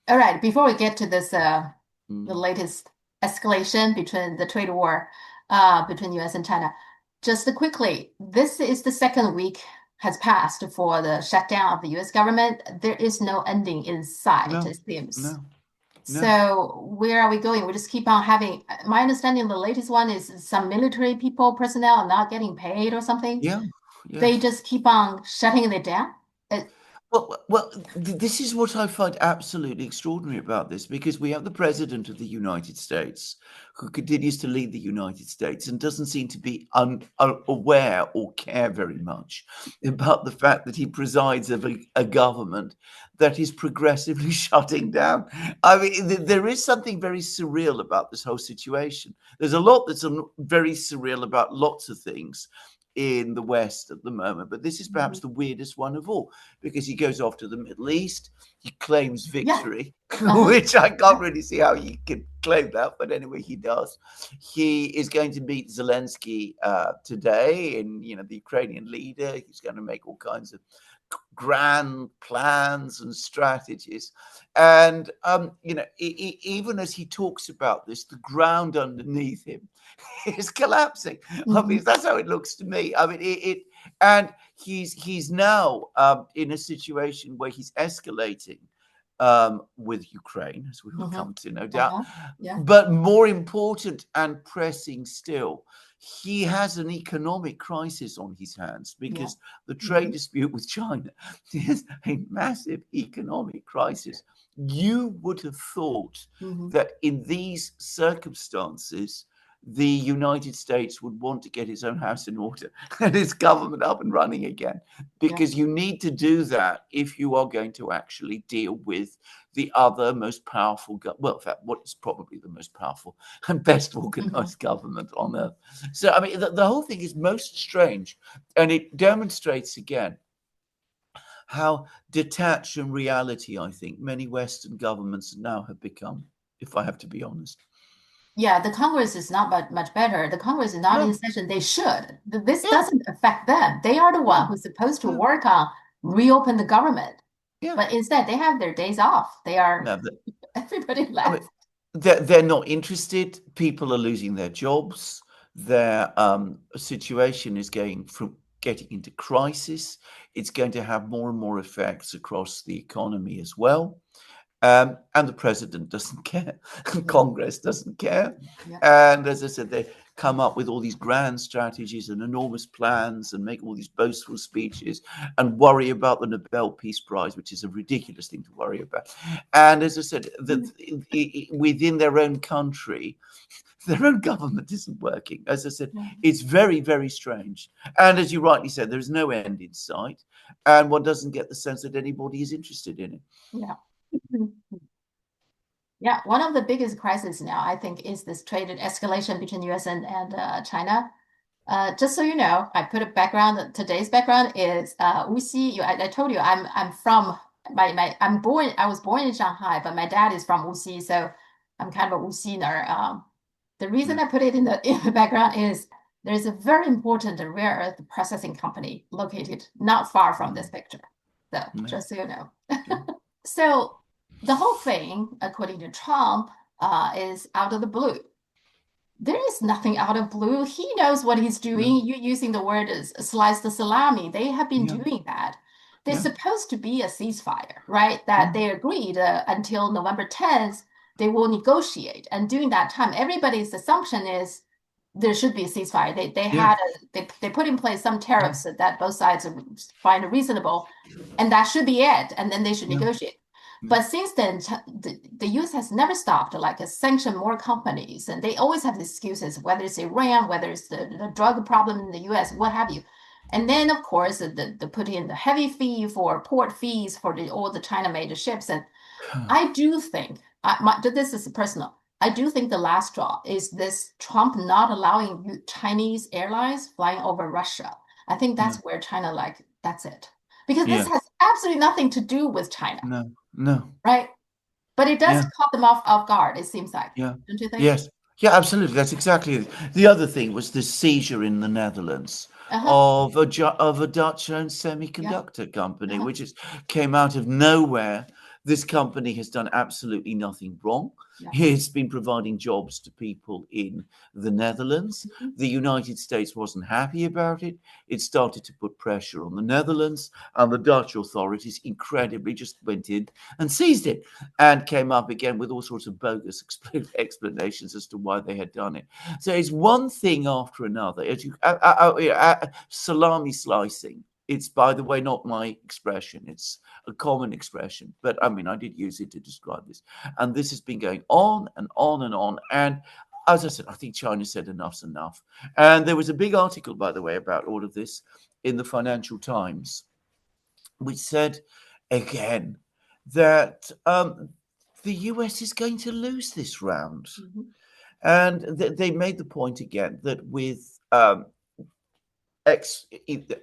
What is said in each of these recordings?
All right, before we get to this, the Mm. latest escalation between the trade war between US and China, just quickly, this is the second week has passed for the shutdown of the US government. There is no ending in sight, No, it seems. no, no. So where are we going? We just keep on having, my understanding, the latest one is some military people, personnel are not getting paid or something. Yeah, yeah. They just keep on shutting it down. It, This is what I find absolutely extraordinary about this, because we have the president of the United States who continues to lead the United States and doesn't seem to be aware or care very much about the fact that he presides over a government that is progressively shutting down. I mean, there is something very surreal about this whole situation. There's a lot that's very surreal about lots of things in the West at the moment, but this is perhaps Mhm. the weirdest one of all, because he goes off to the Middle East, he claims Yeah. victory, Uh-huh. which I can't Yeah. really see how he can claim that, but anyway, he does. He is going to meet Zelensky today, and the Ukrainian leader. He's going to make all kinds of grand plans and strategies. And, even as he talks about this, the ground underneath him is collapsing. I mean, Mhm. that's how it looks to me. I mean, and he's now in a situation where he's escalating with Ukraine, as we will Mhm. come to, no doubt. Uh-huh. Yeah. But more important and pressing still, he has an economic crisis on his hands, Yeah. because the trade Mhm. dispute with China is a massive economic crisis. You would have thought Mhm. that in these circumstances, the United States would want to get its own house in order and its government up and running again, Yeah. because you need to do that if you are going to actually deal with the other most powerful, well, in fact, what is probably the most powerful and best Mhm. organized government on Mhm. earth. So, I mean, the whole thing is most strange, and it demonstrates again how detached from reality I think many Western governments now have become, if I have to be honest. Yeah, the Congress is not much better. The Congress is not in No, session. They should. This yeah, doesn't affect them. They are the one no, who's supposed to no, work on reopen the government. yeah, But instead, they have their days off. They are no. everybody I mean, left. they're not interested. People are losing their jobs. Their situation is going from getting into crisis. It's going to have more and more effects across the economy as well. And the president doesn't care, and Yeah, Congress doesn't care. yeah. And as I said, they come up with all these grand strategies and enormous plans and make all these boastful speeches and worry about the Nobel Peace Prize, which is a ridiculous thing to worry about. And as I said, that within their own country, their own government isn't working. As I said, Yeah. it's very, very strange. And as you rightly said, there's no end in sight, and one doesn't get the sense that anybody is interested in it. Yeah. Yeah, one of the biggest crises now, I think, is this trade escalation between US and China. Just so you know, I put a background. Today's background is Wuxi. I told you I'm from I'm born. I was born in Shanghai, but my dad is from Wuxi, so I'm kind of a Wuxiner. The reason Yeah. I put it in the in the background is there's a very important rare earth processing company located not far from this Mm, picture. So yeah. just so you know. Yeah. So the whole thing, according to Trump, is out of the blue. There is nothing out of blue. He knows what he's No. doing. You using the word slice the salami. They have been Yeah. doing that. There's Yeah. supposed to be a ceasefire, right? That Yeah. they agreed until November 10th, they will negotiate. And during that time, everybody's assumption is there should be a ceasefire. Yeah. They put in place some Yeah. tariffs that both sides find reasonable, and that should be it. And then they should Yeah. negotiate. Yeah. But since then, the US has never stopped like sanction more companies, and they always have excuses, whether it's Iran, whether it's the drug problem in the US, what have you. And then, of course, the put in the heavy fee for port fees for all the China-made ships. And I do think, this is personal, I do think the last straw is this Trump not allowing Chinese airlines flying over Russia. I think Yeah. that's where China, like, that's it. Because this Yeah. has absolutely nothing to do with China, No. No. right? But it does Yeah. caught them off guard, it seems like. Yeah. Don't you think? Yes. Yeah, absolutely. That's exactly it. The other thing was the seizure in the Netherlands Uh-huh. of a Dutch-owned Yeah. semiconductor company, Uh-huh. which came out of nowhere. This company has done absolutely nothing wrong. Yeah. It's been providing jobs to people in the Netherlands. The United States wasn't happy about it. It started to put pressure on the Netherlands, and the Dutch authorities incredibly just went in and seized it and came up again with all sorts of bogus explanations as to why they had done it. So it's one thing after another. Salami slicing. It's, by the way, not my expression. It's a common expression, but I mean, I did use it to describe this. And this has been going on and on and on. And as I said, I think China said enough's enough. And there was a big article, by the way, about all of this in the Financial Times, which said again that the US is going to lose this round. And they made the point again that with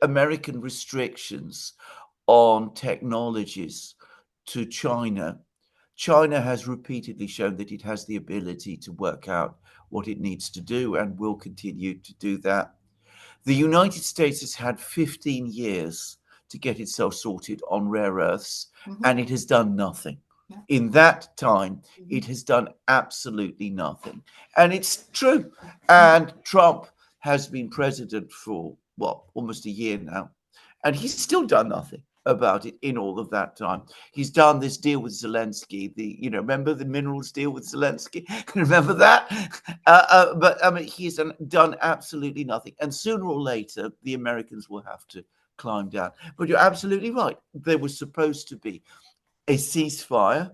American restrictions on technologies to China, China has repeatedly shown that it has the ability to work out what it needs to do and will continue to do that. The United States has had 15 years to get itself sorted on rare earths, and it has done nothing. In that time, it has done absolutely nothing. And it's true. And Trump has been president for, what, almost a year now. And he's still done nothing about it in all of that time. He's done this deal with Zelensky, remember the minerals deal with Zelensky? Remember that? But I mean, he's done absolutely nothing. And sooner or later, the Americans will have to climb down. But you're absolutely right. There was supposed to be a ceasefire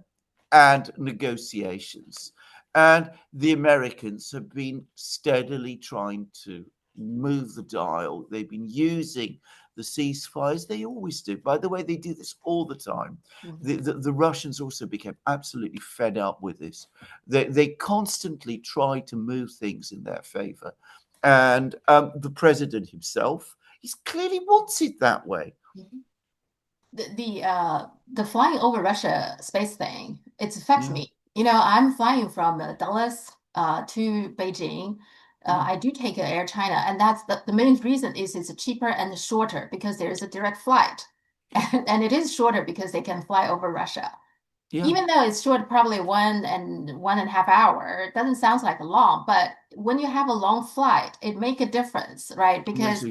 and negotiations. And the Americans have been steadily trying to move the dial. They've been using the ceasefires. They always do. By the way, they do this all the time. The Russians also became absolutely fed up with this. They constantly try to move things in their favor. And the president himself, he clearly wants it that way. The flying over Russia space thing, it affects me. I'm flying from Dallas to Beijing. I do take Air China, and that's the main reason is it's cheaper and shorter because there is a direct flight, and it is shorter because they can fly over Russia. Even though it's short, probably 1.5 hours, it doesn't sound like long, but when you have a long flight, it make a difference, right? Because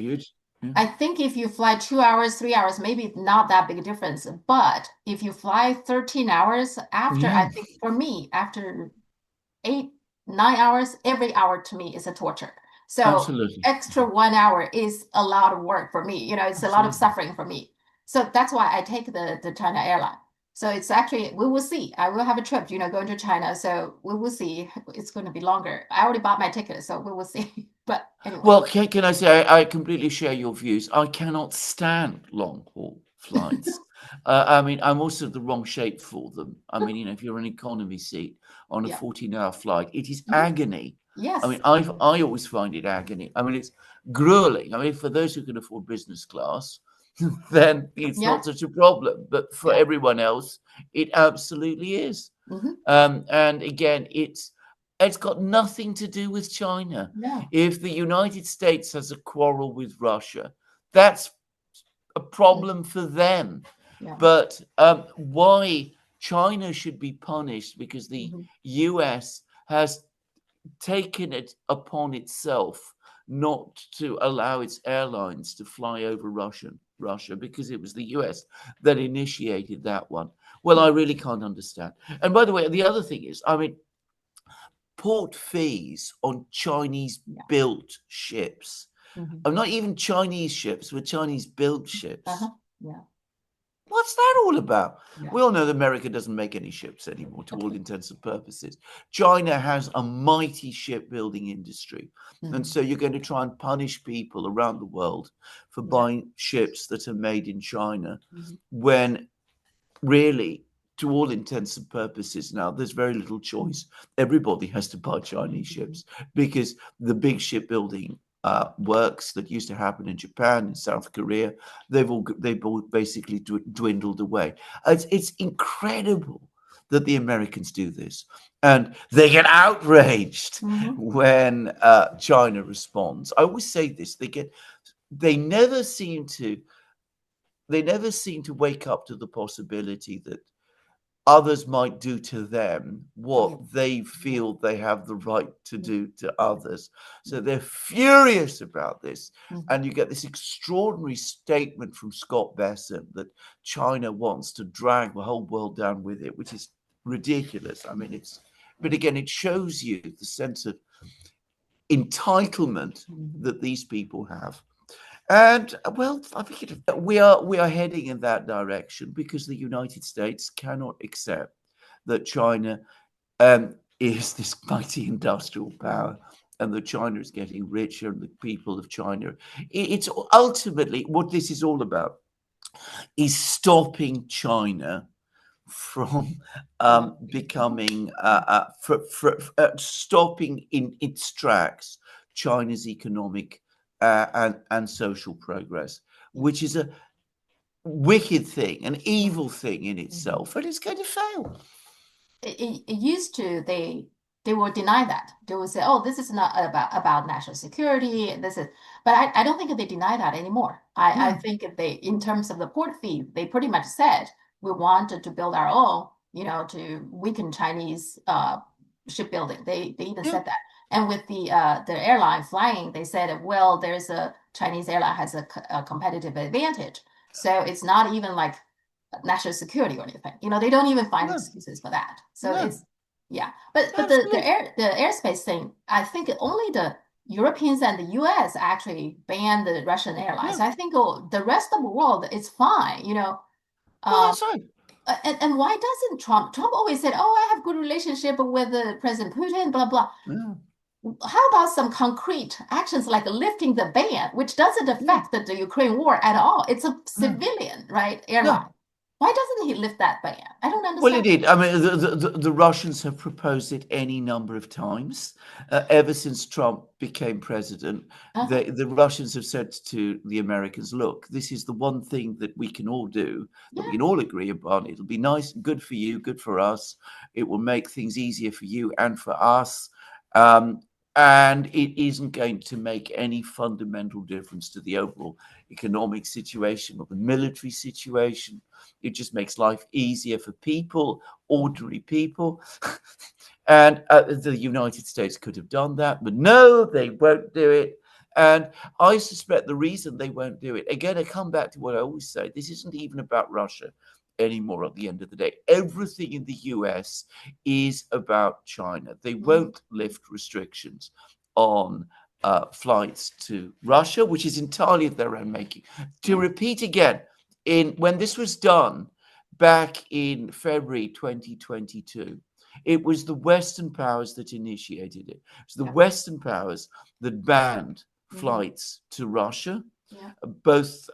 I think if you fly 2 hours, 3 hours, maybe not that big a difference. But if you fly 13 hours after, I think for me, after 8, 9 hours, every hour to me is a torture. So extra 1 hour is a lot of work for me. It's a lot of suffering for me. So that's why I take the China airline. So it's actually, we will see. I will have a trip, going to China. So we will see. It's going to be longer. I already bought my ticket, so we will see. But anyway. Well, can I say I completely share your views. I cannot stand long haul flights. I mean, I'm also the wrong shape for them. I mean, if you're an economy seat on a 14-hour flight, it is agony. Yes. I mean, I always find it agony. I mean, it's grueling. I mean, for those who can afford business class, then it's not such a problem. But for everyone else, it absolutely is. And again, it's got nothing to do with China. If the United States has a quarrel with Russia, that's a problem for them. But why China should be punished because the US has taken it upon itself not to allow its airlines to fly over Russia because it was the US that initiated that one. Well, I really can't understand. And by the way, the other thing is, I mean, port fees on Chinese-built ships. Not even Chinese ships, but Chinese-built ships. What's that all about? We all know that America doesn't make any ships anymore, to all intents and purposes. China has a mighty shipbuilding industry. And so you're going to try and punish people around the world for buying ships that are made in China when really, to all intents and purposes now, there's very little choice. Everybody has to buy Chinese ships because the big shipbuilding works that used to happen in Japan, in South Korea, they've all basically dwindled away. It's incredible that the Americans do this, and they get outraged when China responds. I always say this: they never seem to wake up to the possibility that others might do to them Oh, yeah. what they Yeah. feel they have the right to Yeah. do to others. So they're furious about this. Mhm. And you get this extraordinary statement from Scott Bessent that China wants to drag the whole world down with it, which is ridiculous. I mean, but again, it shows you the sense of entitlement Mhm. that these people have. And well, I think we are heading in that direction because the United States cannot accept that China is this mighty industrial Mhm. power, and that China is getting richer, and the people of China. It's ultimately what this is all about: is stopping China from becoming stopping in its tracks China's economic and social progress, Yeah. which is a wicked thing, an Mhm. evil thing in Mhm. itself, and it's going to fail. It used to they will deny that. They will say, "Oh, this is not about national security. This is," but I don't think they deny that anymore. I No, think they, in terms of the port fee, they pretty much said we wanted to build our own, to weaken Chinese shipbuilding. They even yeah, said that. And with the airline flying, they said, well, there's a Chinese airline has a competitive advantage. So it's not even like national security or anything. They don't even find no, excuses for that. So no, it's yeah. But absolutely, the airspace thing, I think only the Europeans and the US actually banned the Russian yeah. airlines. I think the rest of the world is fine. Well, Um, that's right. and why doesn't Trump? Trump always said, "Oh, I have good relationship with President Putin." Blah blah. Yeah, How about some concrete actions like lifting the ban, which doesn't yeah, affect the Ukraine war at all? It's a no, civilian, right, no. airline. Why doesn't he lift that ban? I don't Well, it understand. did. I mean, the Russians have proposed it any number of times. Ever since Trump became president, Uh-huh. the Russians have said to the Americans, look, this is the one thing that we can all do, that we Yeah, can all agree upon. It'll be nice, good for you, good for us. It will make things easier for you and for us. Um, and it isn't going to make any fundamental difference to the overall economic situation or the military situation. It just makes life easier for people, ordinary people. And the United States could have done that, but no, they won't do it. And I suspect the reason they won't do it, again, I come back to what I always say: this isn't even about Russia anymore at the end of the day. Everything in the US is about China. They mhm, won't lift restrictions on flights to Russia, which is entirely of their own making. To yeah, repeat again, in when this was done back in February 2022, it was the Western powers that initiated it. It's the yeah, Western powers that banned mhm, flights to Russia, yeah, both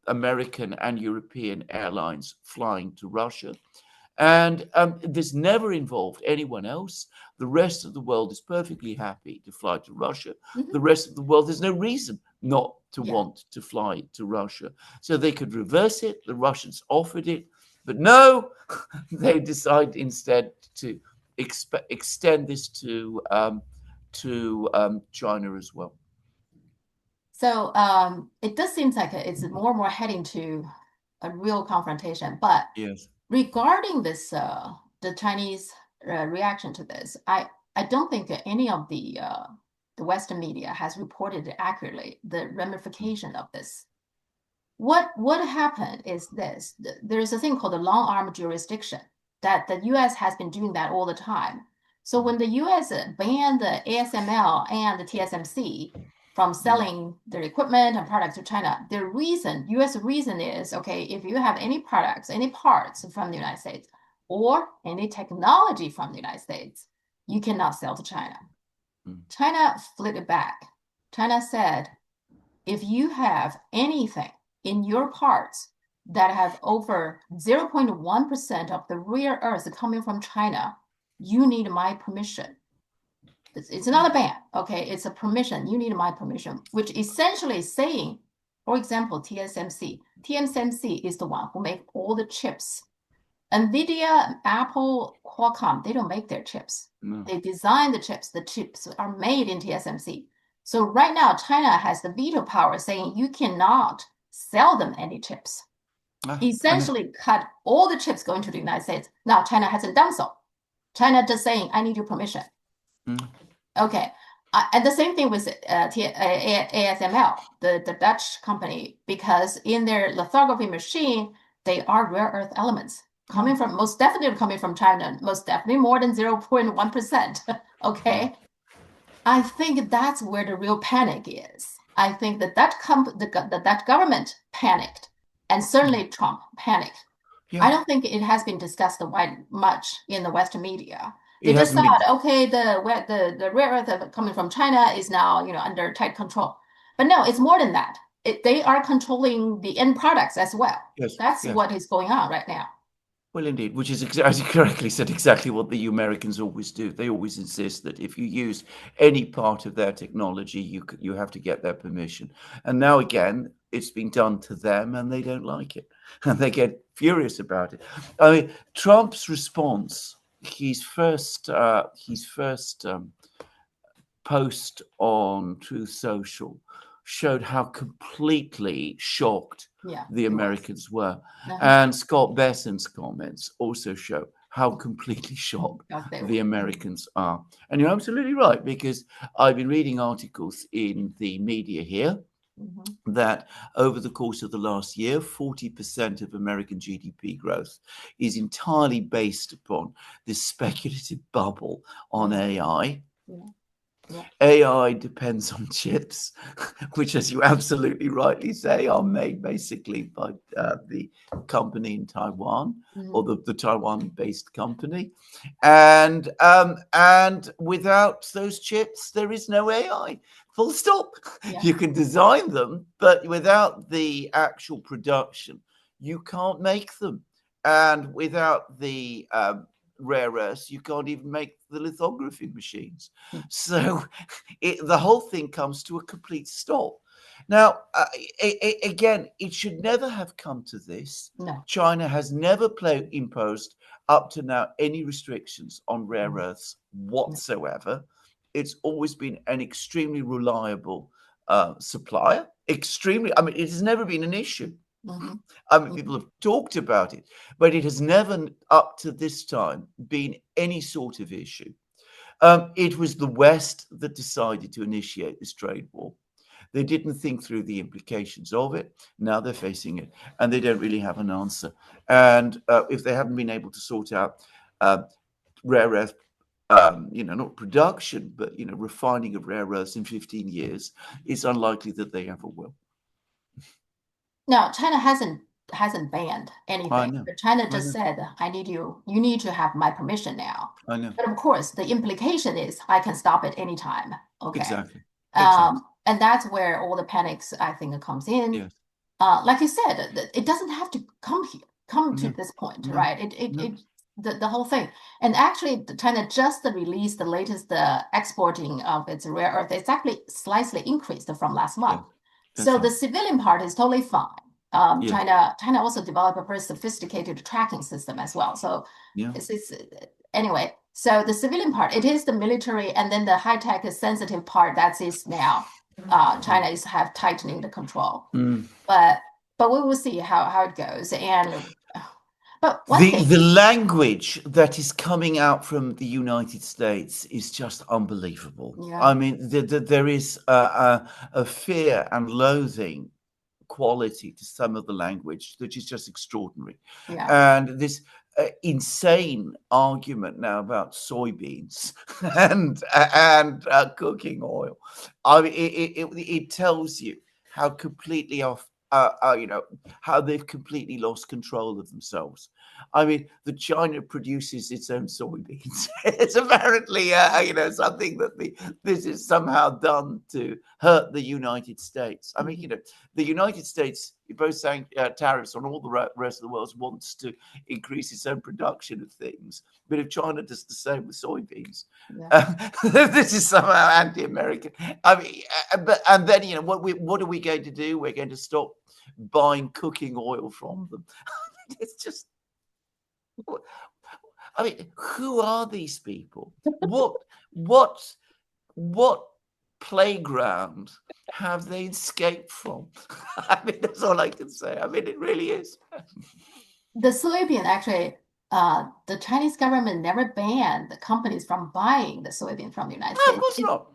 American and European airlines flying to Russia. And this never involved anyone else. The rest of the world is perfectly happy to fly to Russia. mhm, The rest of the world, there's no reason not to yeah. want to fly to Russia. So they could reverse it. The Russians offered it. But no, they decide instead to extend this to China as well. So it does seem like it's more and more heading to a real confrontation. But Yes. regarding this, the Chinese reaction to this, I don't think that any of the Western media has reported accurately the ramification of this. What happened is this: there's a thing called the long arm jurisdiction that the U.S. has been doing that all the time. So when the U.S. banned the ASML and the TSMC from Mm, selling their equipment and products to China, the reason, U.S. reason is, okay, if you have any products, any parts from the United States or any technology from the United States, you cannot sell to China. mm, China flipped it back. China said, if you have anything in your parts that have over 0.1% of the rare earth coming from China, you need my permission. It's not a ban, okay? It's a permission. You need my permission, which essentially is saying, for example, TSMC. TSMC is the one who make all the chips. NVIDIA, Apple, Qualcomm, they don't make their chips. no. They design the chips. The chips are made in TSMC. So right now, China has the veto power saying you cannot sell them any chips. I know. essentially cut all the chips going to the United States. Now, China hasn't done so. China just saying, I need your permission. Mm. Okay. And the same thing with ASML, the Dutch company, because in their lithography machine, they are rare earth elements coming from, most definitely coming from China, most definitely more than 0.1%. Okay. I think that's where the real panic is. I think the Dutch government panicked, and certainly Trump panicked. Yeah, I don't think it has been discussed much in the Western media. They it just hasn't been. thought, okay, the rare earth coming from China is now under tight control. But no, it's more than that. They are controlling the end products as well. Yes, That's yes. what is going on right now. Well, indeed, which is, as you correctly said, exactly what the Americans always do. They always insist that if you use any part of their technology, you have to get their permission. And now again, it's been done to them, and they don't like it, and they get furious about it. I mean, Trump's response, his first post on Truth Social showed how completely shocked Yeah, the it was. Americans were. Uh-huh. And Scott Besson's comments also show how completely shocked Yes, they the were. Americans are. And you're absolutely right, because I've been reading articles in the media here Mhm. that over the course of the last year, 40% of American GDP growth is entirely based upon this speculative bubble on Yeah, AI. yeah, yeah. AI depends on chips, which, as you absolutely rightly say, are made basically by the company in Taiwan, or Mhm. the Taiwan-based company, and without those chips, there is no AI. Full stop. Yeah. You can design them, but without the actual production, you can't make them. And without the rare earths, you can't even make the lithography machines. Mm. So the whole thing comes to a complete stop. Now, again, it should never have come to this. No. China has never imposed up to now any restrictions on rare Mm. earths whatsoever. It's always been an extremely reliable supplier. Extremely, I mean, it has never been an issue. Mhm. I mean, people Mhm. have talked about it, but it has never, up to this time, been any sort of issue. It was the West that decided to initiate this trade war. They didn't think through the implications of it. Now they're facing it, and they don't really have an answer. And if they haven't been able to sort out uh, rare earth, not production, but refining of rare earths in 15 years, it's unlikely that they ever will. No, China hasn't banned I anything. know, But China I just know, said, you need to have my permission now. I know. But of course, the implication is I can stop at any time. Okay. Exactly, exactly. And that's where all the panics, I think, comes in. Yes. Like you said, it doesn't have to come to No, this point, no, right? no. The whole thing. And actually, China just released the latest exporting of its rare earth. It's actually slightly increased from last Yeah, month. that's So the right. civilian part is totally fine. Yeah, China also developed a very sophisticated tracking system as well. So yeah. it's anyway. So the civilian part, it is the military, and then the high tech sensitive part that is now China is have tightening the control. Mm. But we will see how it goes. And but one The thing, the language that is coming out from the United States is just unbelievable. yeah, I mean, there is a fear and loathing quality to some of the language that is just extraordinary. yeah, And this insane argument now about soybeans and cooking oil. I mean, it tells you how completely off. How they've completely lost control of themselves. I mean, the China produces its own soybeans. It's apparently, something that this is somehow done to hurt the United States. I mean, mhm, the United States, both saying tariffs on all the rest of the world, wants to increase its own production of things. But if China does the same with soybeans, yeah. this is somehow anti-American. I mean, and then what are we going to do? We're going to stop buying cooking oil from them. It's just, I mean, who are these people? What what playground have they escaped from? I mean, that's all I can say. I mean, it really is. The soybean actually, the Chinese government never banned the companies from buying the soybean from the United No, of States. course not.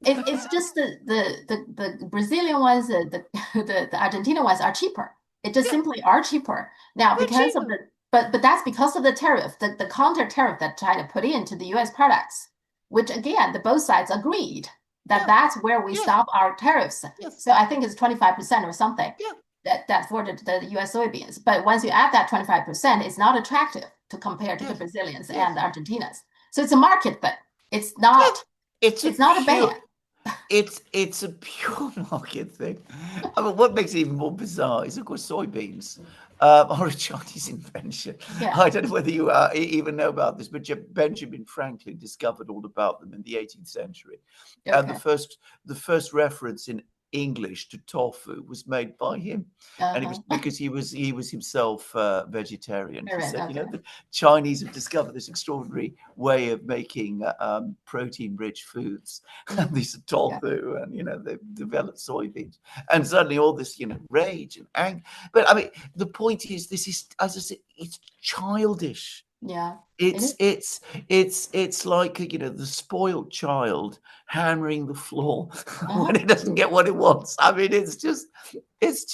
It's just the Brazilian ones, the Argentina ones are cheaper. It just Yeah, simply are cheaper. Now, they're because of cheaper. but that's because of the tariff, the counter tariff that China put into the US products, which again, the both sides agreed that Yeah, that's where we yes, stop our tariffs. yes, So I think it's 25% or something yeah, that for the US soybeans. But once you add that 25%, it's not attractive to compare to the yes, Brazilians and yes, the Argentinas. So it's a market thing. It's yes. not It's a it's not a pure ban. it's a pure market thing. I mean, what makes it even more bizarre is, of course, soybeans are a Chinese invention. Yeah. I don't know whether you even know about this, but Benjamin Franklin discovered all about them in the 18th century, and Okay. the first reference in English to tofu was made by him, and it was Uh-huh. because he was himself vegetarian. All He right. said, Okay. the Chinese have discovered this extraordinary way of making protein-rich foods, and Mm-hmm. these are Yeah. tofu, and they've developed soybeans, and suddenly all this rage and anger. But I mean, the point is, this is, as I said, it's childish. Yeah. It It's is. it's it's like the spoiled child hammering the floor Uh-huh. when it doesn't get what it wants. I mean, it's just it's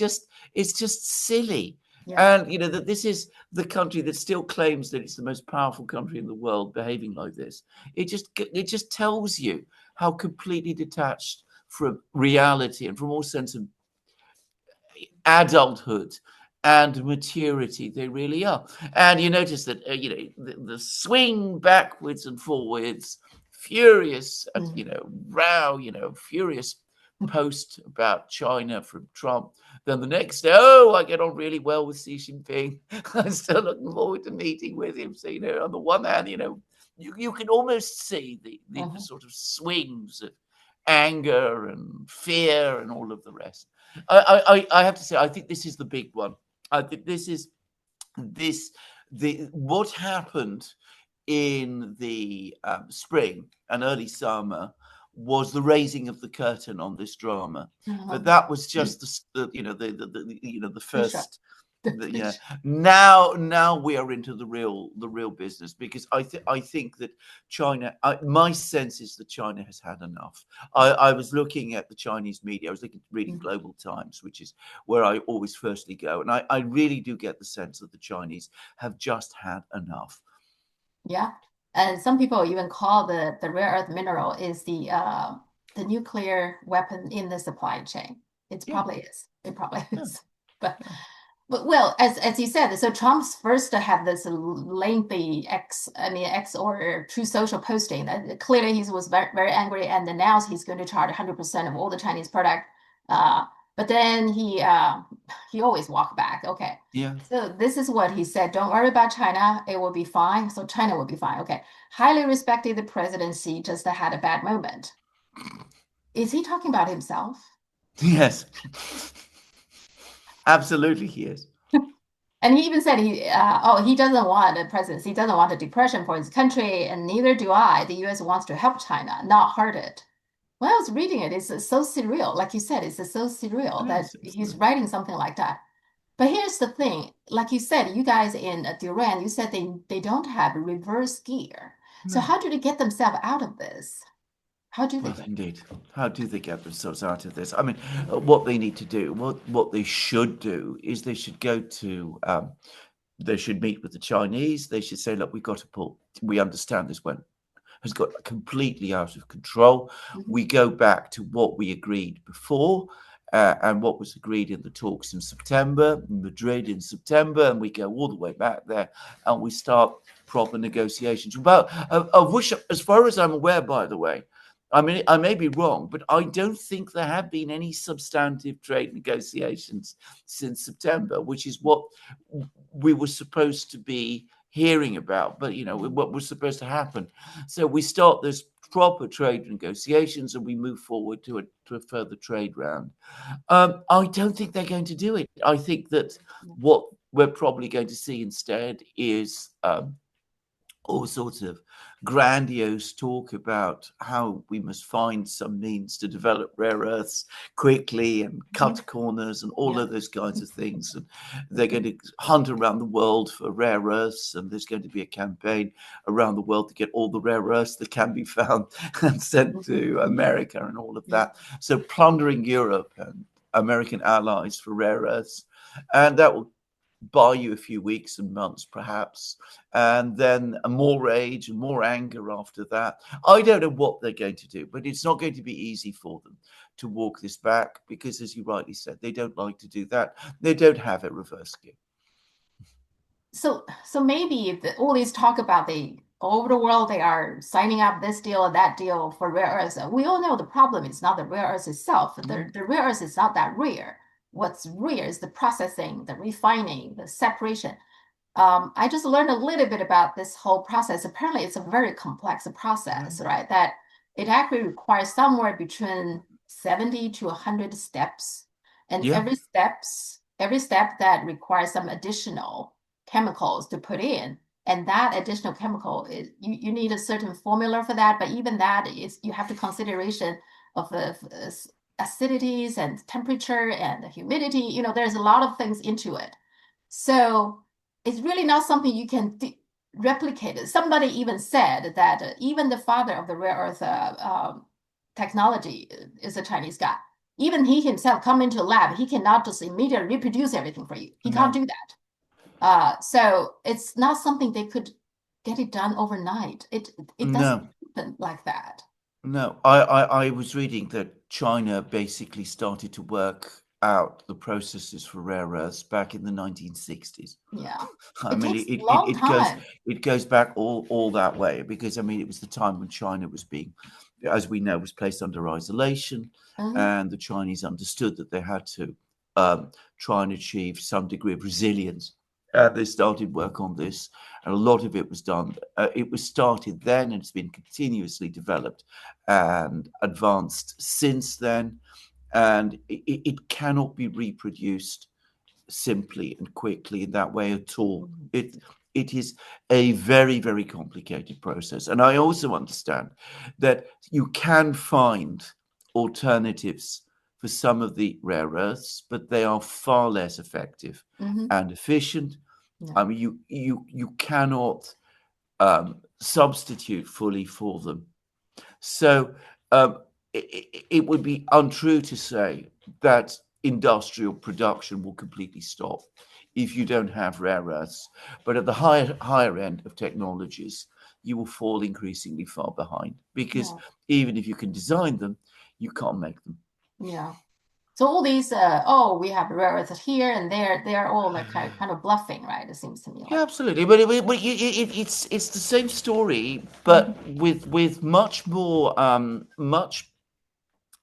just silly. Yeah. And that this is the country that still claims that it's the most powerful country in the world behaving like this. It just tells you how completely detached from reality and from all sense of adulthood and maturity they really are. And you notice that the swing backwards and forwards, furious Mm-hmm. row, furious post about China from Trump. Then the next day, oh, I get on really well with Xi Jinping. I'm still looking forward to meeting with him. So on the one hand, you can almost see the Uh-huh. sort of swings of anger and fear and all of the rest. I have to say, I think this is the big one. I think this is this the what happened in the spring and early summer was the raising of the curtain on this drama. Uh-huh. But that was just the Pre-show. first. The pre-show. Now we are into the real business, because I think that China. My sense is that China has had enough. I was looking at the Chinese media. I was reading Mhm. Global Times, which is where I always firstly go, and I really do get the sense that the Chinese have just had enough. Yeah. And some people even call the rare earth mineral is the nuclear weapon in the supply chain. It Yeah, probably is. It probably yeah, is. But yeah. well, as you said, so Trump's first had this lengthy X or True Social posting that clearly he was very, very angry and announced he's going to charge 100% of all the Chinese product. Uh, but then he always walked back. Okay. Yeah. So this is what he said. Don't worry about China. It will be fine. So China will be fine. Okay. Highly respected the presidency, just had a bad moment. Is he talking about himself? Yes, absolutely, he is. And he even said he doesn't want a presidency, he doesn't want a depression for his country, and neither do I. The U.S. wants to help China, not hurt it. When I was reading it, it's so surreal. Like you said, it's so surreal that Yes, he's writing something like that. But here's the thing, like you said, you guys in Duran, you said they don't have reverse gear. So no. how do they get themselves out of this? How do they Well, get? indeed. How do they get themselves out of this? I mean, what they need to do, what they should do, is they should go to, they should meet with the Chinese. They should say, look, we've got to pull. We understand this has got completely out of control. Mhm. We go back to what we agreed before. And what was agreed in the talks in September, in Madrid in September, and we go all the way back there, and we start proper negotiations. Of which, as far as I'm aware, by the way, I mean, I may be wrong, but I don't think there have been any substantive trade negotiations since September, which is what we were supposed to be hearing about, but what was supposed to happen. So we start this proper trade negotiations, and we move forward to a further trade round. I don't think they're going to do it. I think that what we're probably going to see instead is all sorts of grandiose talk about how we must find some means to develop rare earths quickly and cut corners and all Yeah. of those kinds of things. And they're going to hunt around the world for rare earths, and there's going to be a campaign around the world to get all the rare earths that can be found and sent to America and all of that. So plundering Europe and American allies for rare earths, and that will buy you a few weeks and months perhaps, and then more rage and more anger after that. I don't know what they're going to do, but it's not going to be easy for them to walk this back because, as you rightly said, they don't like to do that. They don't have a reverse gear. So maybe if all these talk about the all over the world, they are signing up this deal or that deal for rare earths. We all know the problem is not the rare earth itself. The rare earth is not that rare. What's rare is the processing, the refining, the separation. I just learned a little bit about this whole process. Apparently, it's a very complex process, right? That it actually requires somewhere between 70 to 100 steps. And Yeah. every step that requires some additional chemicals to put in. And that additional chemical is you need a certain formula for that, but even that is you have to consideration of the acidities and temperature and the humidity. There's a lot of things into it. So it's really not something you can replicate. Somebody even said that even the father of the rare earth technology is a Chinese guy. Even he himself come into a lab, he cannot just immediately reproduce everything for you. He can't do that. So it's not something they could get it done overnight. It doesn't No. happen like that. No, I was reading that China basically started to work out the processes for rare earths back in the 1960s. Yeah. I It mean, takes a long time. it goes back all that way because I mean it was the time when China was being, as we know, was placed under isolation, and the Chinese understood that they had to try and achieve some degree of resilience. They started work on this, and a lot of it was done. It was started then, and it's been continuously developed and advanced since then, and it cannot be reproduced simply and quickly in that way at all. It is a very, very complicated process. And I also understand that you can find alternatives for some of the rare earths, but they are far less effective and efficient. Yeah. I mean, you cannot substitute fully for them. So it would be untrue to say that industrial production will completely stop if you don't have rare earths. But at the higher end of technologies, you will fall increasingly far behind because even if you can design them, you can't make them. Yeah. So all these, we have rare earths here and there, they are all like kind of bluffing, right? It seems to me Yeah, like. absolutely. But it's the same story, but with much more much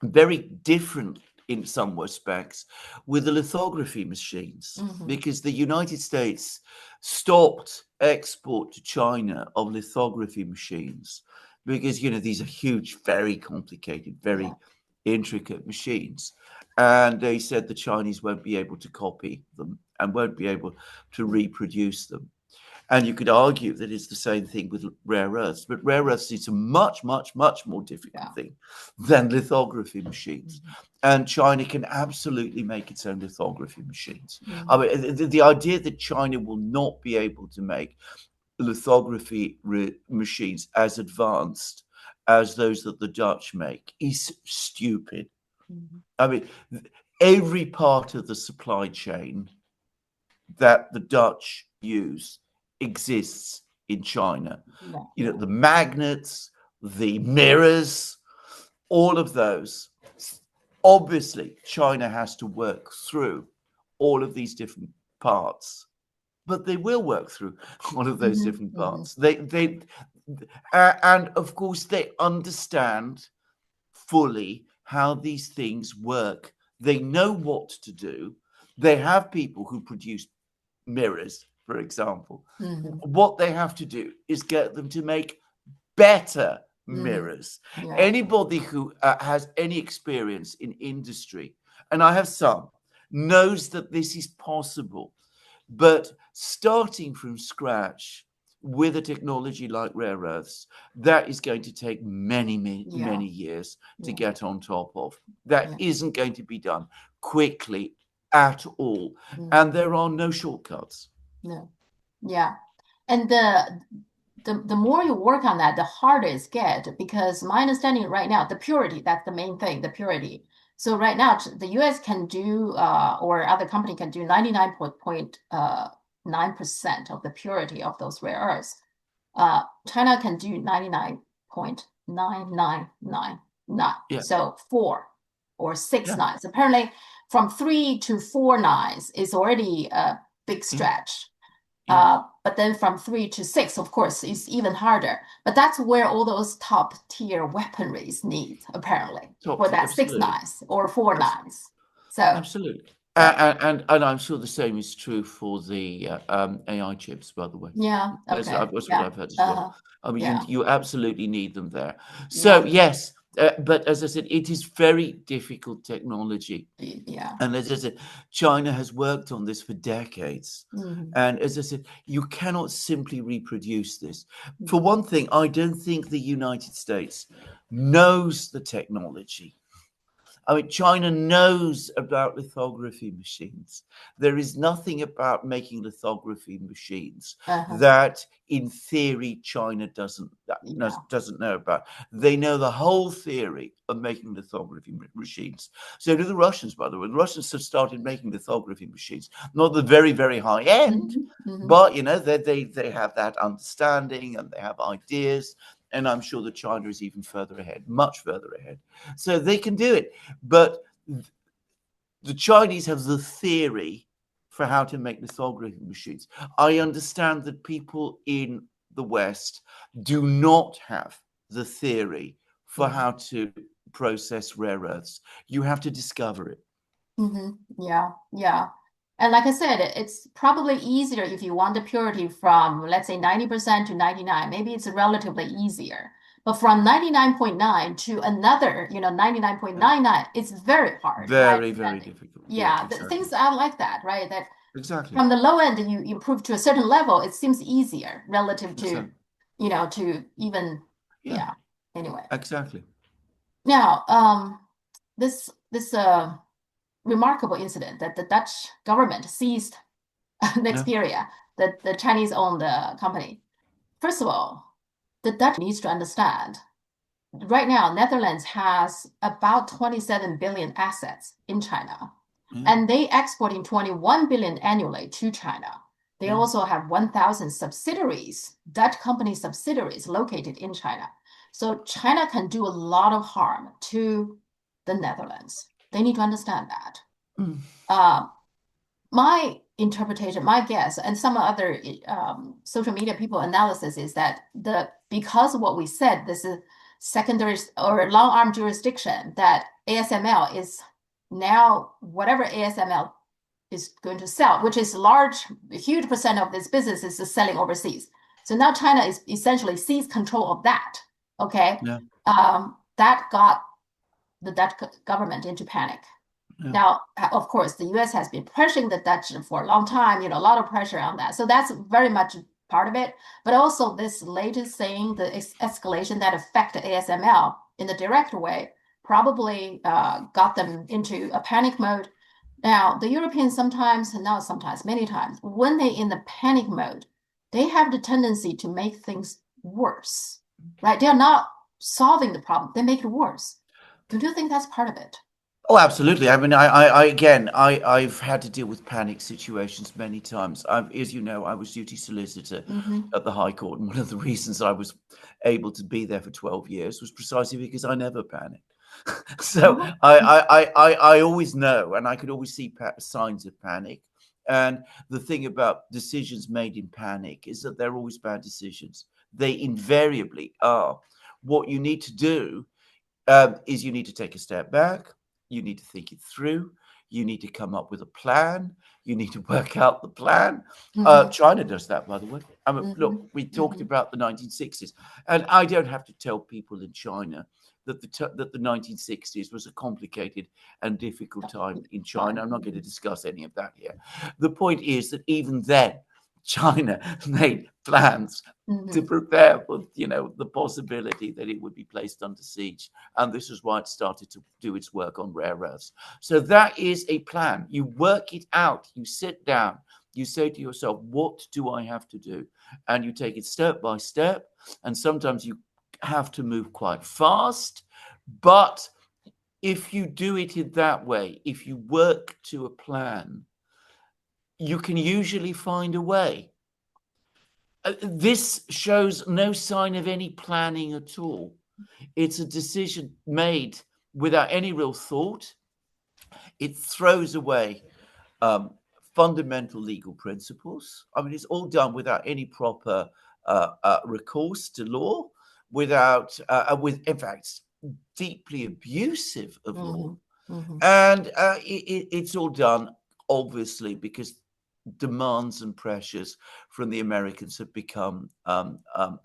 very different in some respects with the lithography machines because the United States stopped export to China of lithography machines because these are huge, very complicated, very intricate machines, and they said the Chinese won't be able to copy them and won't be able to reproduce them. And you could argue that it's the same thing with rare earths, but rare earths is a much, much, much more difficult thing than lithography machines. And China can absolutely make its own lithography machines. I mean, the idea that China will not be able to make lithography machines as advanced as those that the Dutch make is stupid. I mean, every part of the supply chain that the Dutch use exists in China. The magnets, the mirrors, all of those. Obviously, China has to work through all of these different parts, but they will work through all of those different parts. And of course, they understand fully how these things work. They know what to do. They have people who produce mirrors, for example. What they have to do is get them to make better mirrors. Anybody who has any experience in industry, and I have some, knows that this is possible. But starting from scratch with a technology like rare earths, that is going to take many, many, Yeah. many years to Yeah. get on top of. That Yeah. isn't going to be done quickly at all. Mm. And there are no shortcuts. No. Yeah. And the more you work on that, the harder it's get because my understanding right now, the purity, that's the main thing, the purity. So right now, the US can do, or other company can do 99.9% of the purity of those rare earths. China can do 99.9999. Yeah, So four or six yeah, nines. Apparently, from 3 to 4 nines is already a big yeah, stretch. yeah. But then from 3 to 6, of course, is even harder. But that's where all those top tier weaponries need, apparently, Top for tier, that six absolutely. nines or four Abs- nines. So, Absolutely. yeah, And I'm sure the same is true for the AI chips, by the way. yeah, okay, That's what yeah, I've heard as well. I mean, yeah, you absolutely need them there. So yeah, yes, but as I said, it is very difficult technology. yeah. And as I said, China has worked on this for decades. Mhm, And as I said, you cannot simply reproduce this. For mhm, one thing, I don't think the United States knows the technology. I mean, China knows about lithography machines. There is nothing about making lithography machines uh-huh, that, in theory, China yeah. doesn't know about. They know the whole theory of making lithography machines. So do the Russians, by the way. The Russians have started making lithography machines, not the very, very high end, Mhm, mhm, but they have that understanding and they have ideas. And I'm sure that China is even further ahead, much further ahead. So they can do it. But the Chinese have the theory for how to make lithography machines. I understand that people in the West do not have the theory for mhm, how to process rare earths. You have to discover it. mhm, yeah, yeah. And like I said, it's probably easier if you want the purity from, let's say, 90% to 99. Maybe it's relatively easier. But from 99.9 to another, 99.99, it's very hard, right? Very, very difficult. Yeah, Yeah, the exactly. things are like that, right? That Exactly. from the low end, you improve to a certain level, it seems easier relative to, Exactly. to even, Yeah, yeah. Anyway, exactly. now, this remarkable incident that the Dutch government seized Yeah. Nexperia, the Chinese-owned company. First of all, the Dutch needs to understand right now, Netherlands has about 27 billion assets in China, Yeah. and they exporting 21 billion annually to China. They Yeah. also have 1,000 subsidiaries, Dutch company subsidiaries located in China. So China can do a lot of harm to the Netherlands. They need to understand that. Mm. Uh, my interpretation, my guess, and some other social media people analysis is that because of what we said, this is secondary or long arm jurisdiction, that ASML is now whatever ASML is going to sell, which is a huge percent of this business is selling overseas. So now China is essentially seized control of that. Okay, Yeah. that got the Dutch government into panic. Yeah. Now, of course, the US has been pressuring the Dutch for a long time, a lot of pressure on that. So that's very much part of it. But also this latest thing, the escalation that affected ASML in the direct way, probably got them into a panic mode. Now, the Europeans sometimes, not sometimes, many times, when they in the panic mode, they have the tendency to make things worse, right? They are not solving the problem, they make it worse. Do you think that's part of it? Oh, absolutely. I mean, I've had to deal with panic situations many times. As you know, I was duty solicitor Mm-hmm. at the High Court, and one of the reasons I was able to be there for 12 years was precisely because I never panicked. So Uh-huh. I always know, and I could always see signs of panic. And the thing about decisions made in panic is that they're always bad decisions. They invariably are. What you need to do is you need to take a step back. You need to think it through. You need to come up with a plan. You need to work out the plan. Mhm, China does that, by the way. I mean, look, mhm, we talked mhm. about the 1960s, and I don't have to tell people in China that the 1960s was a complicated and difficult time in China. Fine. I'm not going to discuss any of that here. The point is that even then, China made plans to Hmm. prepare for, the possibility that it would be placed under siege. And this is why it started to do its work on rare earths. So that is a plan. You work it out. You sit down. You say to yourself, what do I have to do? And you take it step by step. And sometimes you have to move quite fast. But if you do it in that way, if you work to a plan, you can usually find a way. This shows no sign of any planning at all. It's a decision made without any real thought. It throws away um, fundamental legal principles. I mean, it's all done without any proper recourse to law, with, in fact, deeply abusive of law. Hmm. Hmm. And it's all done, obviously, because demands and pressures from the Americans have become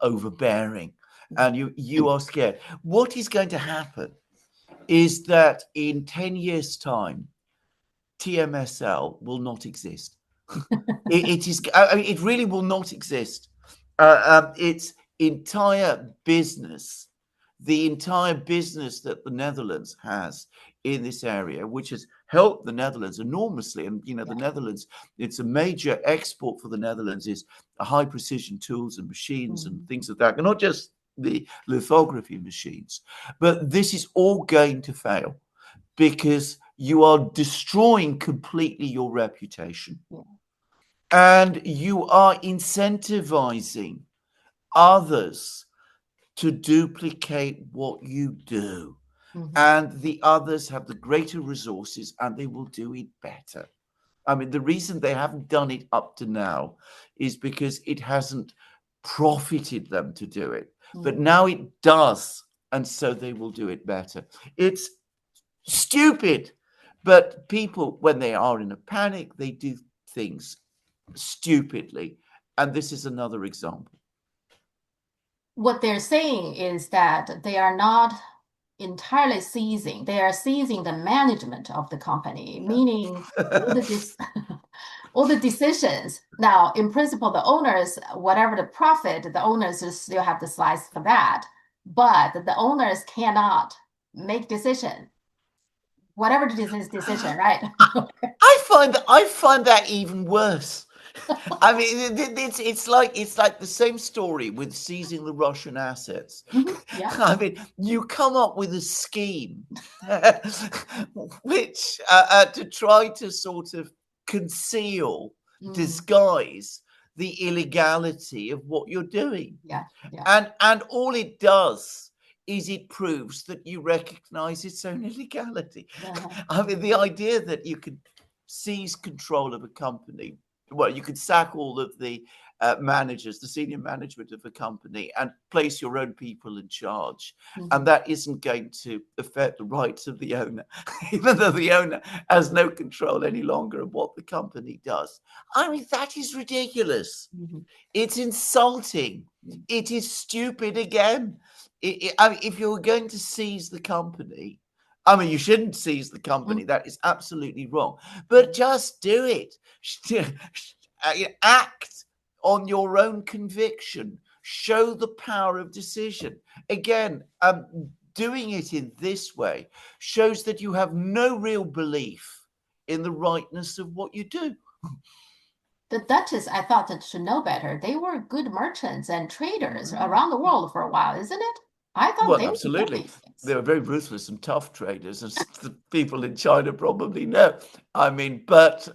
overbearing, and you are scared. What is going to happen is that in 10 years' time, TMSL will not exist. It is. I mean, it really will not exist. Its entire business, the entire business that the Netherlands has in this area, which has helped the Netherlands enormously, and the Yeah. Netherlands, it's a major export for the Netherlands is high precision tools and machines and Hmm. things like that, and not just the lithography machines, but this is all going to fail because you are destroying completely your reputation Yeah. and you are incentivizing others to duplicate what you do. Hmm. And the others have the greater resources and they will do it better. I mean, the reason they haven't done it up to now is because it hasn't profited them to do it. But Hmm. now it does. And so they will do it better. It's stupid. But people, when they are in a panic, they do things stupidly. And this is another example. What they're saying is that they are not entirely seizing, they are seizing the management of the company, meaning all the all the decisions. Now, in principle, the owners, whatever the profit, the owners still have the slice for that, but the owners cannot make decision, whatever the decision, right? I find that even worse. I mean, it's like the same story with seizing the Russian assets. Hmm. Yeah. I mean, you come up with a scheme which to try to sort of conceal, Mm. disguise the illegality of what you're doing, Yeah. Yeah. and all it does is it proves that you recognize its own illegality. Uh-huh. I mean, the idea that you could seize control of a company, well, you could sack all of the managers, the senior management of a company, and place your own people in charge. And Hmm. that isn't going to affect the rights of the owner, even though the owner has no control any longer of what the company does. I mean, that is ridiculous. Hmm. It's insulting. It is stupid again. I mean, if you're going to seize the company, I mean, you shouldn't seize the company. That is absolutely wrong. But just do it. Act on your own conviction. Show the power of decision. Again, doing it in this way shows that you have no real belief in the rightness of what you do. The Duchess, I thought that should know better. They were good merchants and traders Mm. around the world for a while, isn't it? I thought Well, they would know absolutely. these things. They were very ruthless and tough traders, as the people in China probably know. I mean, but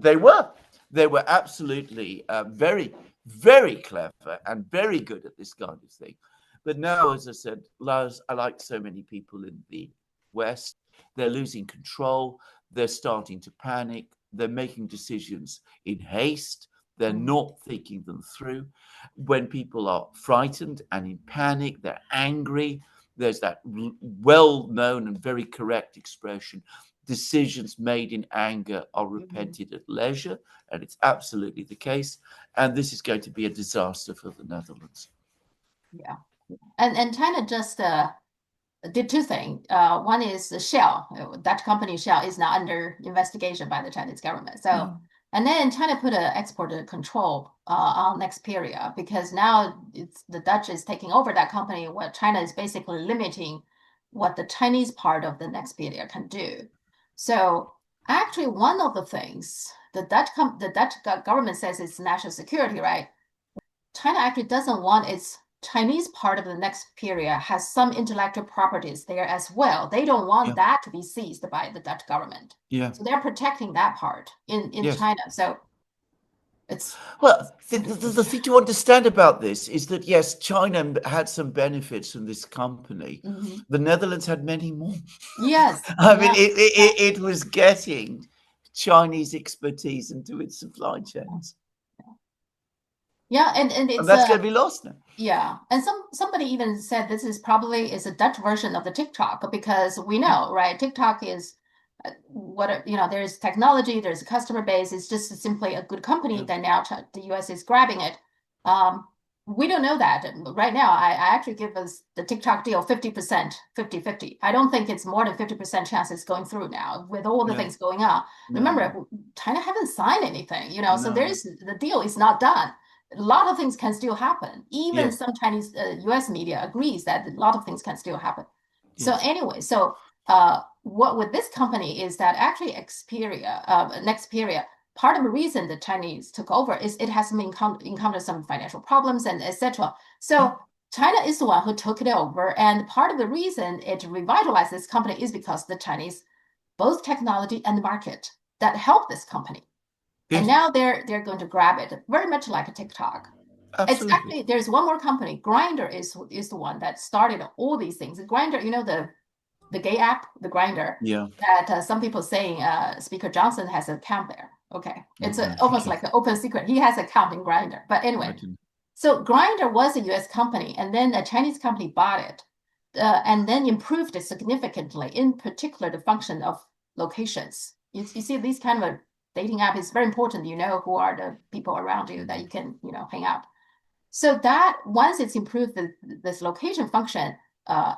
they were absolutely very, very clever and very good at this kind of thing. But now, as I said, Lars, I like so many people in the West, they're losing control. They're starting to panic. They're making decisions in haste. They're Mm. not thinking them through. When people are frightened and in panic, they're angry. There's that well known and very correct expression, decisions made in anger are Mhm. repented at leisure. And it's absolutely the case. And this is going to be a disaster for the Netherlands. Yeah. And China just did two things. One is the Shell, Dutch company Shell is now under investigation by the Chinese government. So And then China put an export control on Nexperia because now the Dutch is taking over that company. What China is basically limiting what the Chinese part of the Nexperia can do. So actually, one of the things the Dutch government says it's national security, right? China actually doesn't want its Chinese part of the Nexperia has some intellectual properties there as well. They don't want Yeah. that to be seized by the Dutch government. Yeah. So they're protecting that part in Yes. China. So it's Well, the thing to understand about this is that, yes, China had some benefits from this company. mhm. The Netherlands had many more. Yes, I mean, yeah, yeah, it was getting Chinese expertise into its supply yeah, chains. yeah, and And it's that's a going to be lost now. yeah, and somebody even said this is probably is a Dutch version of the TikTok because we Yeah. know, right? TikTok is there's technology, there's a customer base. It's just simply a good company Yeah. that now the US is grabbing it. Um, we don't know that right now. I actually give us the TikTok deal 50%, 50-50. I don't think it's more than 50% chance it's going through now with all the No, things going on. no, no, Remember, China haven't signed anything, so no, no. there's the deal is not done. A lot of things can still happen. Even Yes, some Chinese US media agrees that a lot of things can still happen. So yes. anyway, what with this company is that actually Nexperia, part of the reason the Chinese took over is it has encountered some financial problems and etc. Yeah, So China is the one who took it over, and part of the reason it revitalized this company is because the Chinese, both technology and the market, that helped this company. And yes, now they're going to grab it, very much like a TikTok. It's absolutely. actually there's one more company. Grindr is the one that started all these things. Grindr, the gay app, the Grindr, Yeah. that some people saying Speaker Johnson has an account there. Okay, it's Okay. almost like an open secret. He has an account in Grindr. But I anyway, didn't. so Grindr was a U.S. company, and then a Chinese company bought it, and then improved it significantly. In particular, the function of locations. You see, these kind of a dating app is very important. You know who are the people around you that you can hang out. So that once it's improved this location function,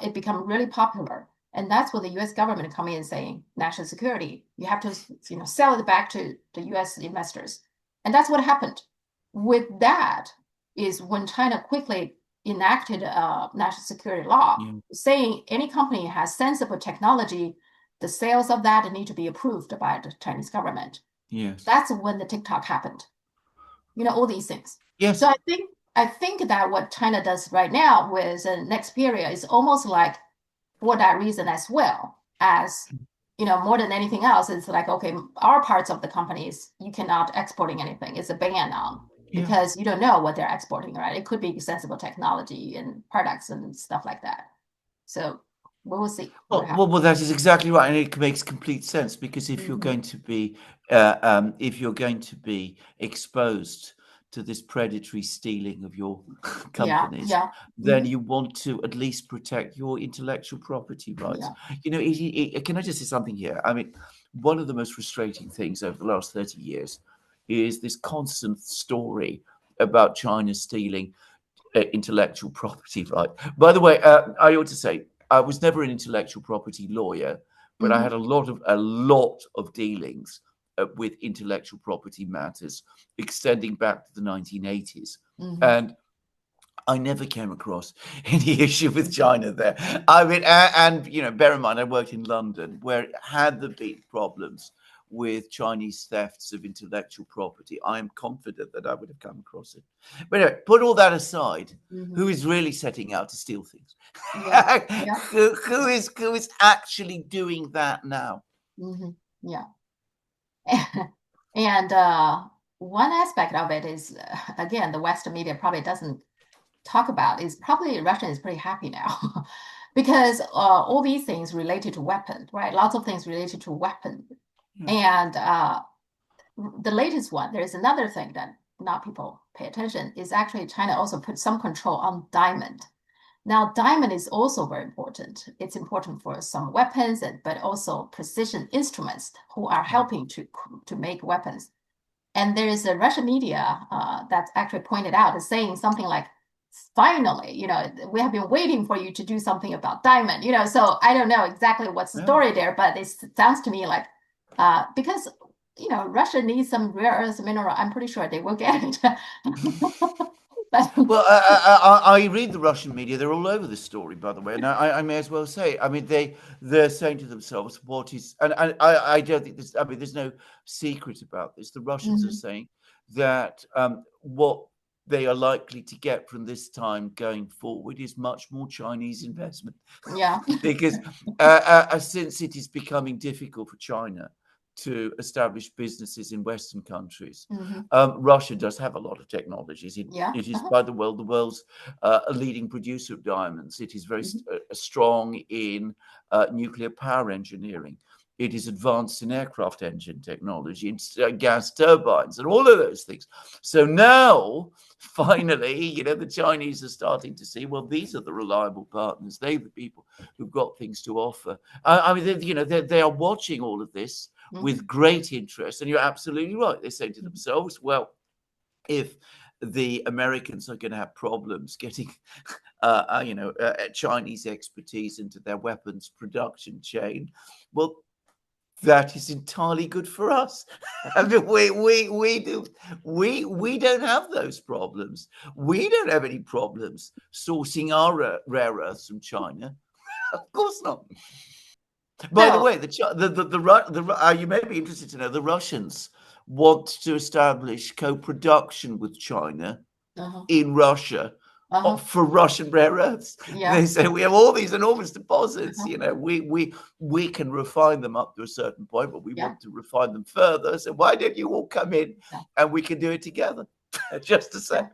it become really popular. And that's what the U.S. government come in saying, national security, you have to sell it back to the U.S. investors. And that's what happened. With that is when China quickly enacted a national security law Yeah. saying any company has sensible technology, the sales of that need to be approved by the Chinese government. Yes. That's when the TikTok happened. All these things. So Yes. I think that what China does right now with the Nexperia is almost like for that reason as well as more than anything else. It's like okay, our parts of the companies you cannot exporting anything. It's a ban on Yeah. because you don't know what they're exporting, right? It could be sensible technology and products and stuff like that. So we will see what happens. That is exactly right, and it makes complete sense because Hmm. if you're going to be exposed to this predatory stealing of your Yeah, companies, yeah, then hmm, you want to at least protect your intellectual property rights. yeah, Can I just say something here? I mean, one of the most frustrating things over the last 30 years is this constant story about China stealing intellectual property right. By the way, I ought to say I was never an intellectual property lawyer, but I hmm, had a lot of dealings with intellectual property matters extending back to the 1980s, hmm, and I never came across any issue with China there. I mean, and bear in mind, I worked in London, where had there been problems with Chinese thefts of intellectual property, I am confident that I would have come across it. But anyway, put all that aside. hmm, Who is really setting out to steal things? yeah, yeah, who is actually doing that now? hmm, yeah. And one aspect of it is, again, the Western media probably doesn't talk about is probably Russia is pretty happy now because all these things related to weapons, right? Lots of things related to weapons. Yeah, And the latest one, there's another thing that not people pay attention is actually China also put some control on diamond. Now, diamond is also very important. It's important for some weapons, but also precision instruments who are yeah, helping to make weapons. And there is a Russian media that actually pointed out is saying something like, finally, we have been waiting for you to do something about diamond, So I don't know exactly what's the yeah, story there, but it sounds to me like because Russia needs some rare earth mineral. I'm pretty sure they will get it. But Well, I read the Russian media. They're all over this story, by the way. And I may as well say, I mean, they're saying to themselves, what is, and I don't think there's, I mean, there's no secret about this. The Russians are mhm, saying that what they are likely to get from this time going forward is much more Chinese investment yeah. because since it is becoming difficult for China to establish businesses in Western countries, Hmm. Russia does have a lot of technologies. Yeah. It is, Uh-huh. by the world's a leading producer of diamonds. It is very Hmm. strong in nuclear power engineering. It is advanced in aircraft engine technology, in gas turbines, and all of those things. So now, finally, the Chinese are starting to see, well, these are the reliable partners. They're the people who've got things to offer. I mean, they are watching all of this Hmm. with great interest. And you're absolutely right. They say to Hmm. themselves, well, if the Americans are going to have problems getting, Chinese expertise into their weapons production chain, well, that is entirely good for us. I mean, we don't have those problems. We don't have any problems sourcing our rare earths from China. Of course not. By the No. way, you may be interested to know the Russians want to establish co-production with China Uh-huh. in Russia Uh-huh. for Russian rare earths. Yeah. They say we have all these enormous deposits. Uh-huh. We can refine them up to a certain point, but we Yeah. want to refine them further. So why don't you all come in Yeah. and we can do it together? Just to say, Yeah.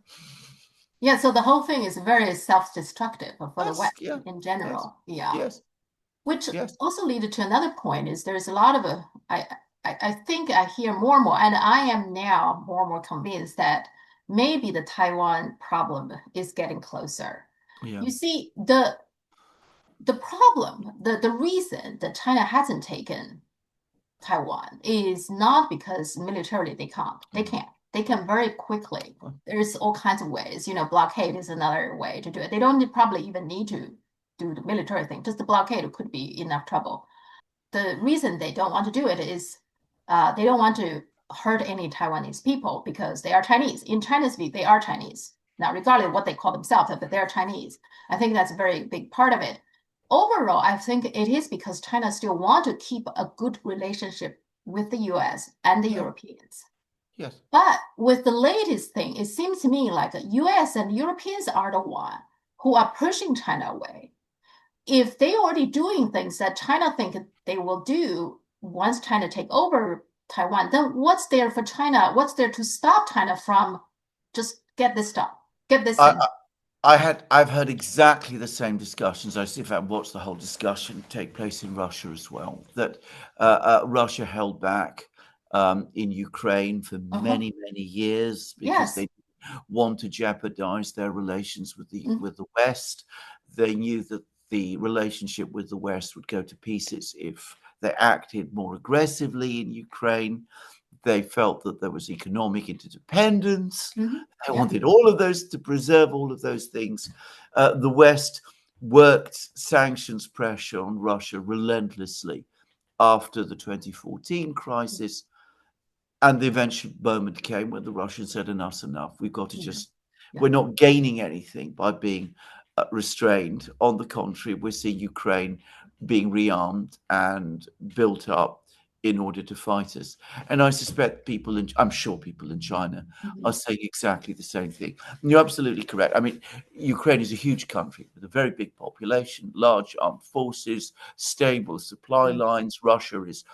Yeah. So the whole thing is very self-destructive for the yes, West yeah, in yes, general. Yeah. yes, Which yes, also leads to another point is there's a lot of I think I hear more and more, and I am now more and more convinced that maybe the Taiwan problem is getting closer. yeah, You see, the problem, the reason that China hasn't taken Taiwan is not because militarily they can't. They mm, can. They can very quickly. well, There's all kinds of ways. Blockade is another way to do it. They don't probably even need to do the military thing. Just the blockade could be enough trouble. The reason they don't want to do it is they don't want to hurt any Taiwanese people because they are Chinese. In China's view, they are Chinese. Now, regardless of what they call themselves, but they're Chinese. I think that's a very big part of it. Overall, I think it is because China still want to keep a good relationship with the US and the yeah, Europeans. yes. But with the latest thing, it seems to me like the US and Europeans are the one who are pushing China away. If they already doing things that China think they will do once China take over Taiwan, then what's there for China? What's there to stop China from just get this done, get this I, thing? I've heard exactly the same discussions. I in fact watched the whole discussion take place in Russia as well. That Russia held back in Ukraine for Uh-huh. many years because Yes. they want to jeopardize their relations with the Mm-hmm. West. They knew that the relationship with the West would go to pieces if they acted more aggressively in Ukraine. They felt that there was economic interdependence. Mm-hmm. They Yeah. wanted all of those to preserve all of those things. The West worked sanctions pressure on Russia relentlessly after the 2014 crisis. And the eventual moment came when the Russians said, enough's enough. We've got to Yeah. just, Yeah. we're not gaining anything by being restrained. On the contrary, we're seeing Ukraine being rearmed and built up in order to fight us. And I suspect I'm sure people in China Mm-hmm. are saying exactly the same thing. And you're absolutely correct. I mean, Ukraine is a huge country with a very big population, large armed forces, stable supply Yeah. lines. Russia is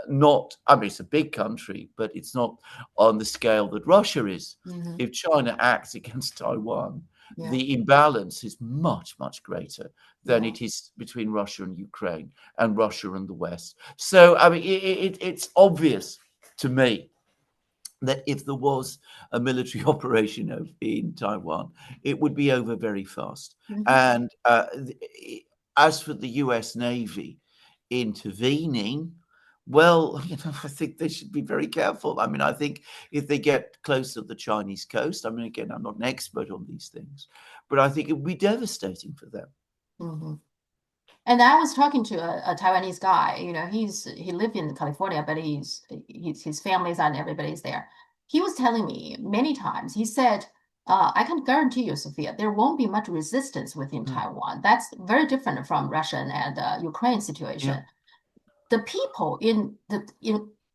not, I mean, it's a big country, but it's not on the scale that Russia is. Mm-hmm. If China acts against Taiwan, Yeah. the imbalance is much greater than Yeah. it is between Russia and Ukraine and Russia and the West. So, I mean, it's obvious to me that if there was a military operation in Taiwan, it would be over very fast. Mm-hmm. And as for the US Navy intervening, well, I think they should be very careful. I mean, I think if they get close to the Chinese coast, I mean, again, I'm not an expert on these things, but I think it would be devastating for them. Mm-hmm. And I was talking to a Taiwanese guy. He lived in California, but his family's and everybody's there. He was telling me many times. He said, "I can guarantee you, Sophia, there won't be much resistance within Mm. Taiwan. That's very different from Russian and Ukraine Yeah. situation. The people in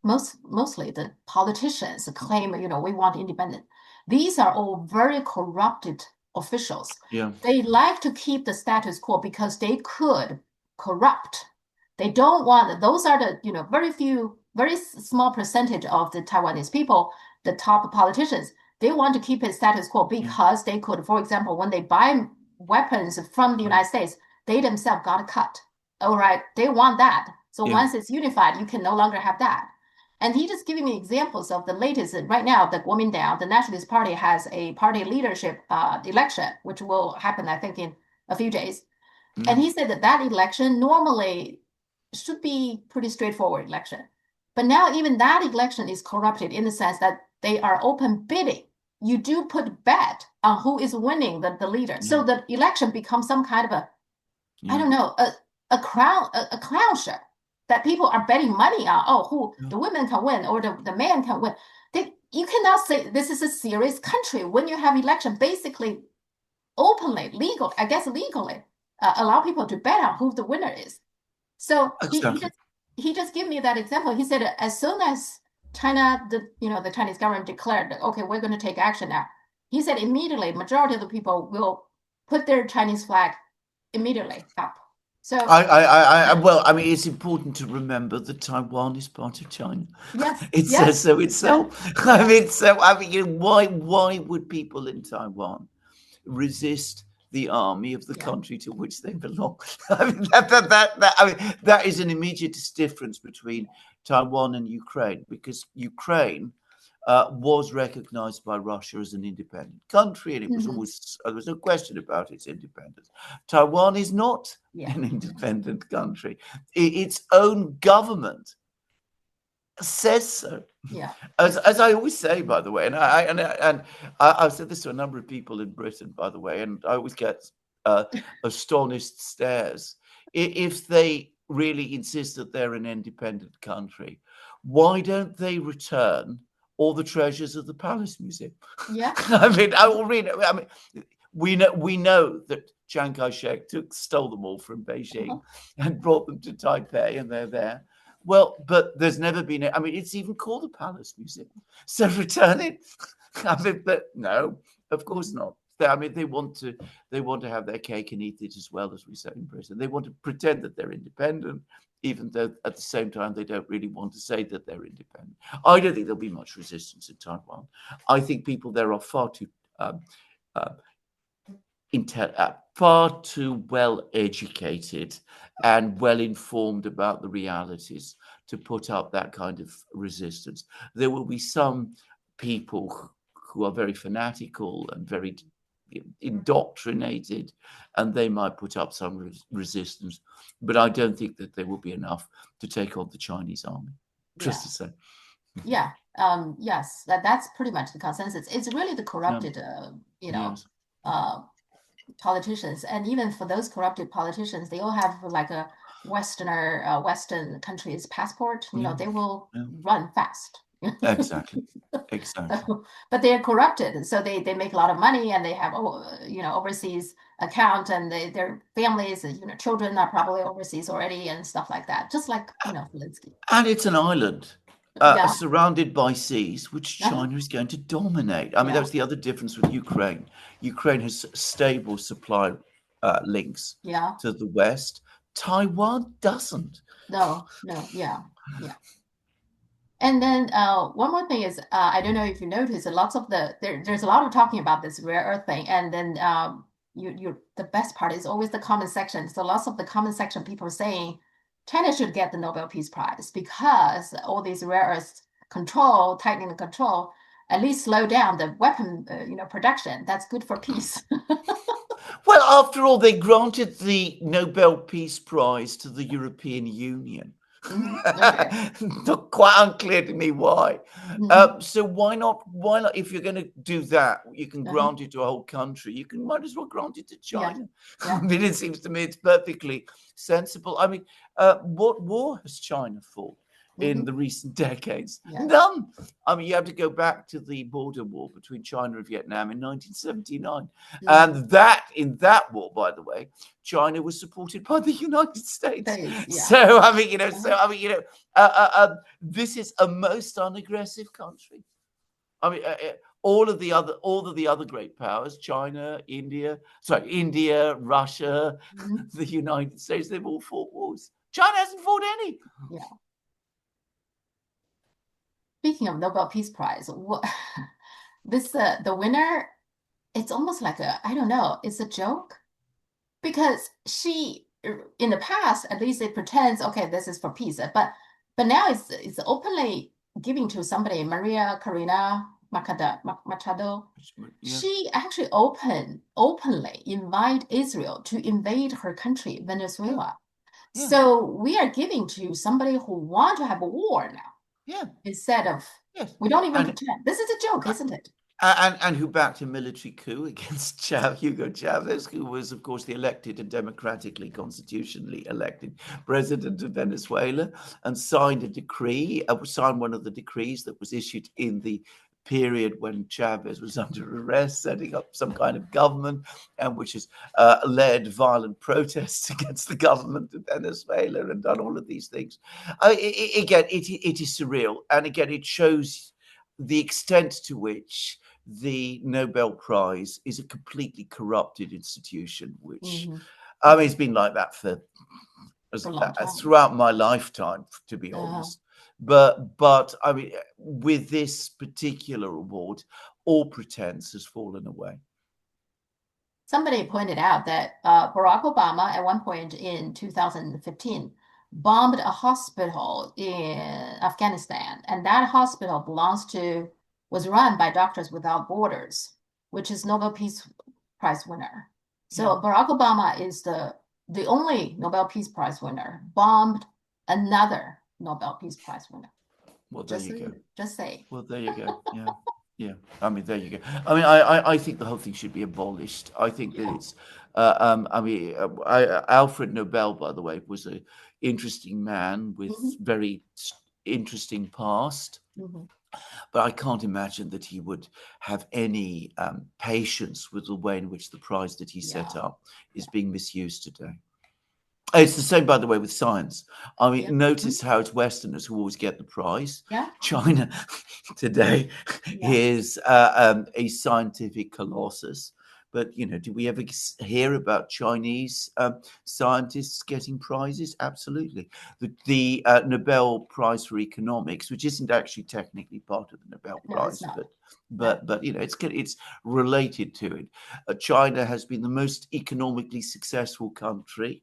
mostly the politicians claim, we want independence. These are all very corrupted officials. Yeah. They like to keep the status quo because they could corrupt. They don't want, those are the, very few, very small percentage of the Taiwanese people, the top politicians. They want to keep it status quo Yeah. because they could, for example, when they buy weapons from the Mm. United States, they themselves got a cut. All right, they want that. So Yeah. once it's unified, you can no longer have that. And he just giving me examples of the latest. Right now, the Kuomintang, the Nationalist Party, has a party leadership election, which will happen, I think, in a few days. And Mm. he said that election normally should be pretty straightforward election. But now even that election is corrupted in the sense that they are open bidding. You do put bet on who is winning the leader. Yeah. So the election becomes some kind of I Yeah. don't know, a clown show that people are betting money on. Oh, who Yeah. the women can win or the man can win. You cannot say this is a serious country when you have election basically openly, legal, I guess legally, allow people to bet on who the winner is. So Exactly. he just gave me that example. He said as soon as China, the Chinese government declared that, okay, we're going to take action now. He said immediately, majority of the people will put their Chinese flag immediately up. So Well, I mean, it's important to remember that Taiwan is part of China. yes, It says yes, so yeah, itself. yeah, Why would people in Taiwan resist the army of the yeah, country to which they belong? I mean, that is an immediate difference between Taiwan and Ukraine, because Ukraine was recognized by Russia as an independent country, and it was hmm, always there was no question about its independence. Taiwan is not yeah, an independent country. Its own government says so. yeah, As I always say, by the way, I've said this to a number of people in Britain, by the way, and I always get uh, astonished stares. If they really insist that they're an independent country, why don't they return all the treasures of the Palace Museum? yeah, I mean, we know that Chiang Kai-shek stole them all from Beijing uh-huh, and brought them to Taipei, and they're there. Well, but there's never been. I mean, it's even called the Palace Museum. So return it. I mean, but no, of course mhm, not. I mean, they want to have their cake and eat it as well, as we say in Britain. They want to pretend that they're independent, even though at the same time they don't really want to say that they're independent. I don't think there'll be much resistance in Taiwan. I think people there are far too um, uh, far too well educated and well informed about the realities to put up that kind of resistance. There will be some people who are very fanatical and very indoctrinated, and they might put up some resistance, but I don't think that there will be enough to take on the Chinese army. Just yeah, to say, yeah. Yes, that's pretty much the consensus. It's really the yeah, corrupted, yes, uh, politicians, and even for those corrupted politicians, they all have like a Western country's passport. yeah, They will yeah, run fast. exactly, exactly. But they are corrupted, so they make a lot of money, and they have overseas account, and their families, children are probably overseas already, and stuff like that. Just like Zelensky. And it's an island Yeah, surrounded by seas, which uh-huh, China is going to dominate. I mean, yeah, that's the other difference with Ukraine. Ukraine has stable supply links yeah. to the West. Taiwan doesn't. No, no, yeah, yeah. And then one more thing is I don't know if you noticed lots of there's a lot of talking about this rare earth thing, and then you the best part is always the comment section. So lots of the comment section people are saying China should get the Nobel Peace Prize because all these rare earth control, tightening the control, at least slow down the weapon production. That's good for peace. Well, after all, they granted the Nobel Peace Prize to the European Union. Okay. Not quite unclear to me why. Hmm. So why not? Why not? If you're going to do that, you can Uh-huh. grant it to a whole country. You can might as well grant it to Yeah. China. I Yeah. mean, it seems to me it's perfectly sensible. I mean, what war has China fought in Hmm. the recent decades? Yeah. None. I mean, you have to go back to the border war between China and Vietnam in 1979, Hmm. and that in that war, by the way, China was supported by the United States. States. Yeah. So I mean, Uh-huh. this is a most unaggressive country. I mean, all of the other great powers, China, India, Russia, Hmm. the United States, they've all fought wars. China hasn't fought any. Yeah. Speaking of Nobel Peace Prize, what this the winner, it's almost like a, I don't know, it's a joke because she in the past at least it pretends okay this is for peace, but now it's openly giving to somebody, Maria Corina Machado. Yeah, She actually openly invite Israel to invade her country, yeah, Venezuela. yeah, So we are giving to somebody who want to have a war now yeah, instead of, yes. we don't even And pretend. This is a joke, isn't it? and who backed a military coup against Hugo Chavez, who was, of course, the elected and democratically, constitutionally elected president of Venezuela, and signed one of the decrees that was issued in the period when Chavez was under arrest, setting up some kind of government, and which has led violent protests against the government of Venezuela and done all of these things. Again, it is surreal, and again, it shows the extent to which the Nobel Prize is a completely corrupted institution, which Hmm. I mean, it's been like that For a long time. throughout my lifetime, to be Uh, honest. But I mean, with this particular award, all pretense has fallen away. Somebody pointed out that Barack Obama at one point in 2015 bombed a hospital in Afghanistan, and that hospital was run by Doctors Without Borders, which is Nobel Peace Prize winner. Yeah. So Barack Obama is the only Nobel Peace Prize winner bombed another Nobel Peace Prize winner. Well, there Just you so go. just say. Well, there you go. Yeah. Yeah. I mean, there you go. I mean, I think the whole thing should be abolished. I think that Yeah. it's, Alfred Nobel, by the way, was an interesting man with Hmm. very interesting past, Hmm. but I can't imagine that he would have any patience with the way in which the prize that he set Yeah. up is Yeah. being misused today. It's the same, by the way, with science. I Yeah. mean, Mhm. notice how it's Westerners who always get the prize. Yeah. China today Yeah. is a scientific colossus. But do we ever hear about Chinese scientists getting prizes? Absolutely. The Nobel Prize for Economics, which isn't actually technically part of the Nobel No, it's Prize, not. but Yeah. it's related to it. China has been the most economically successful country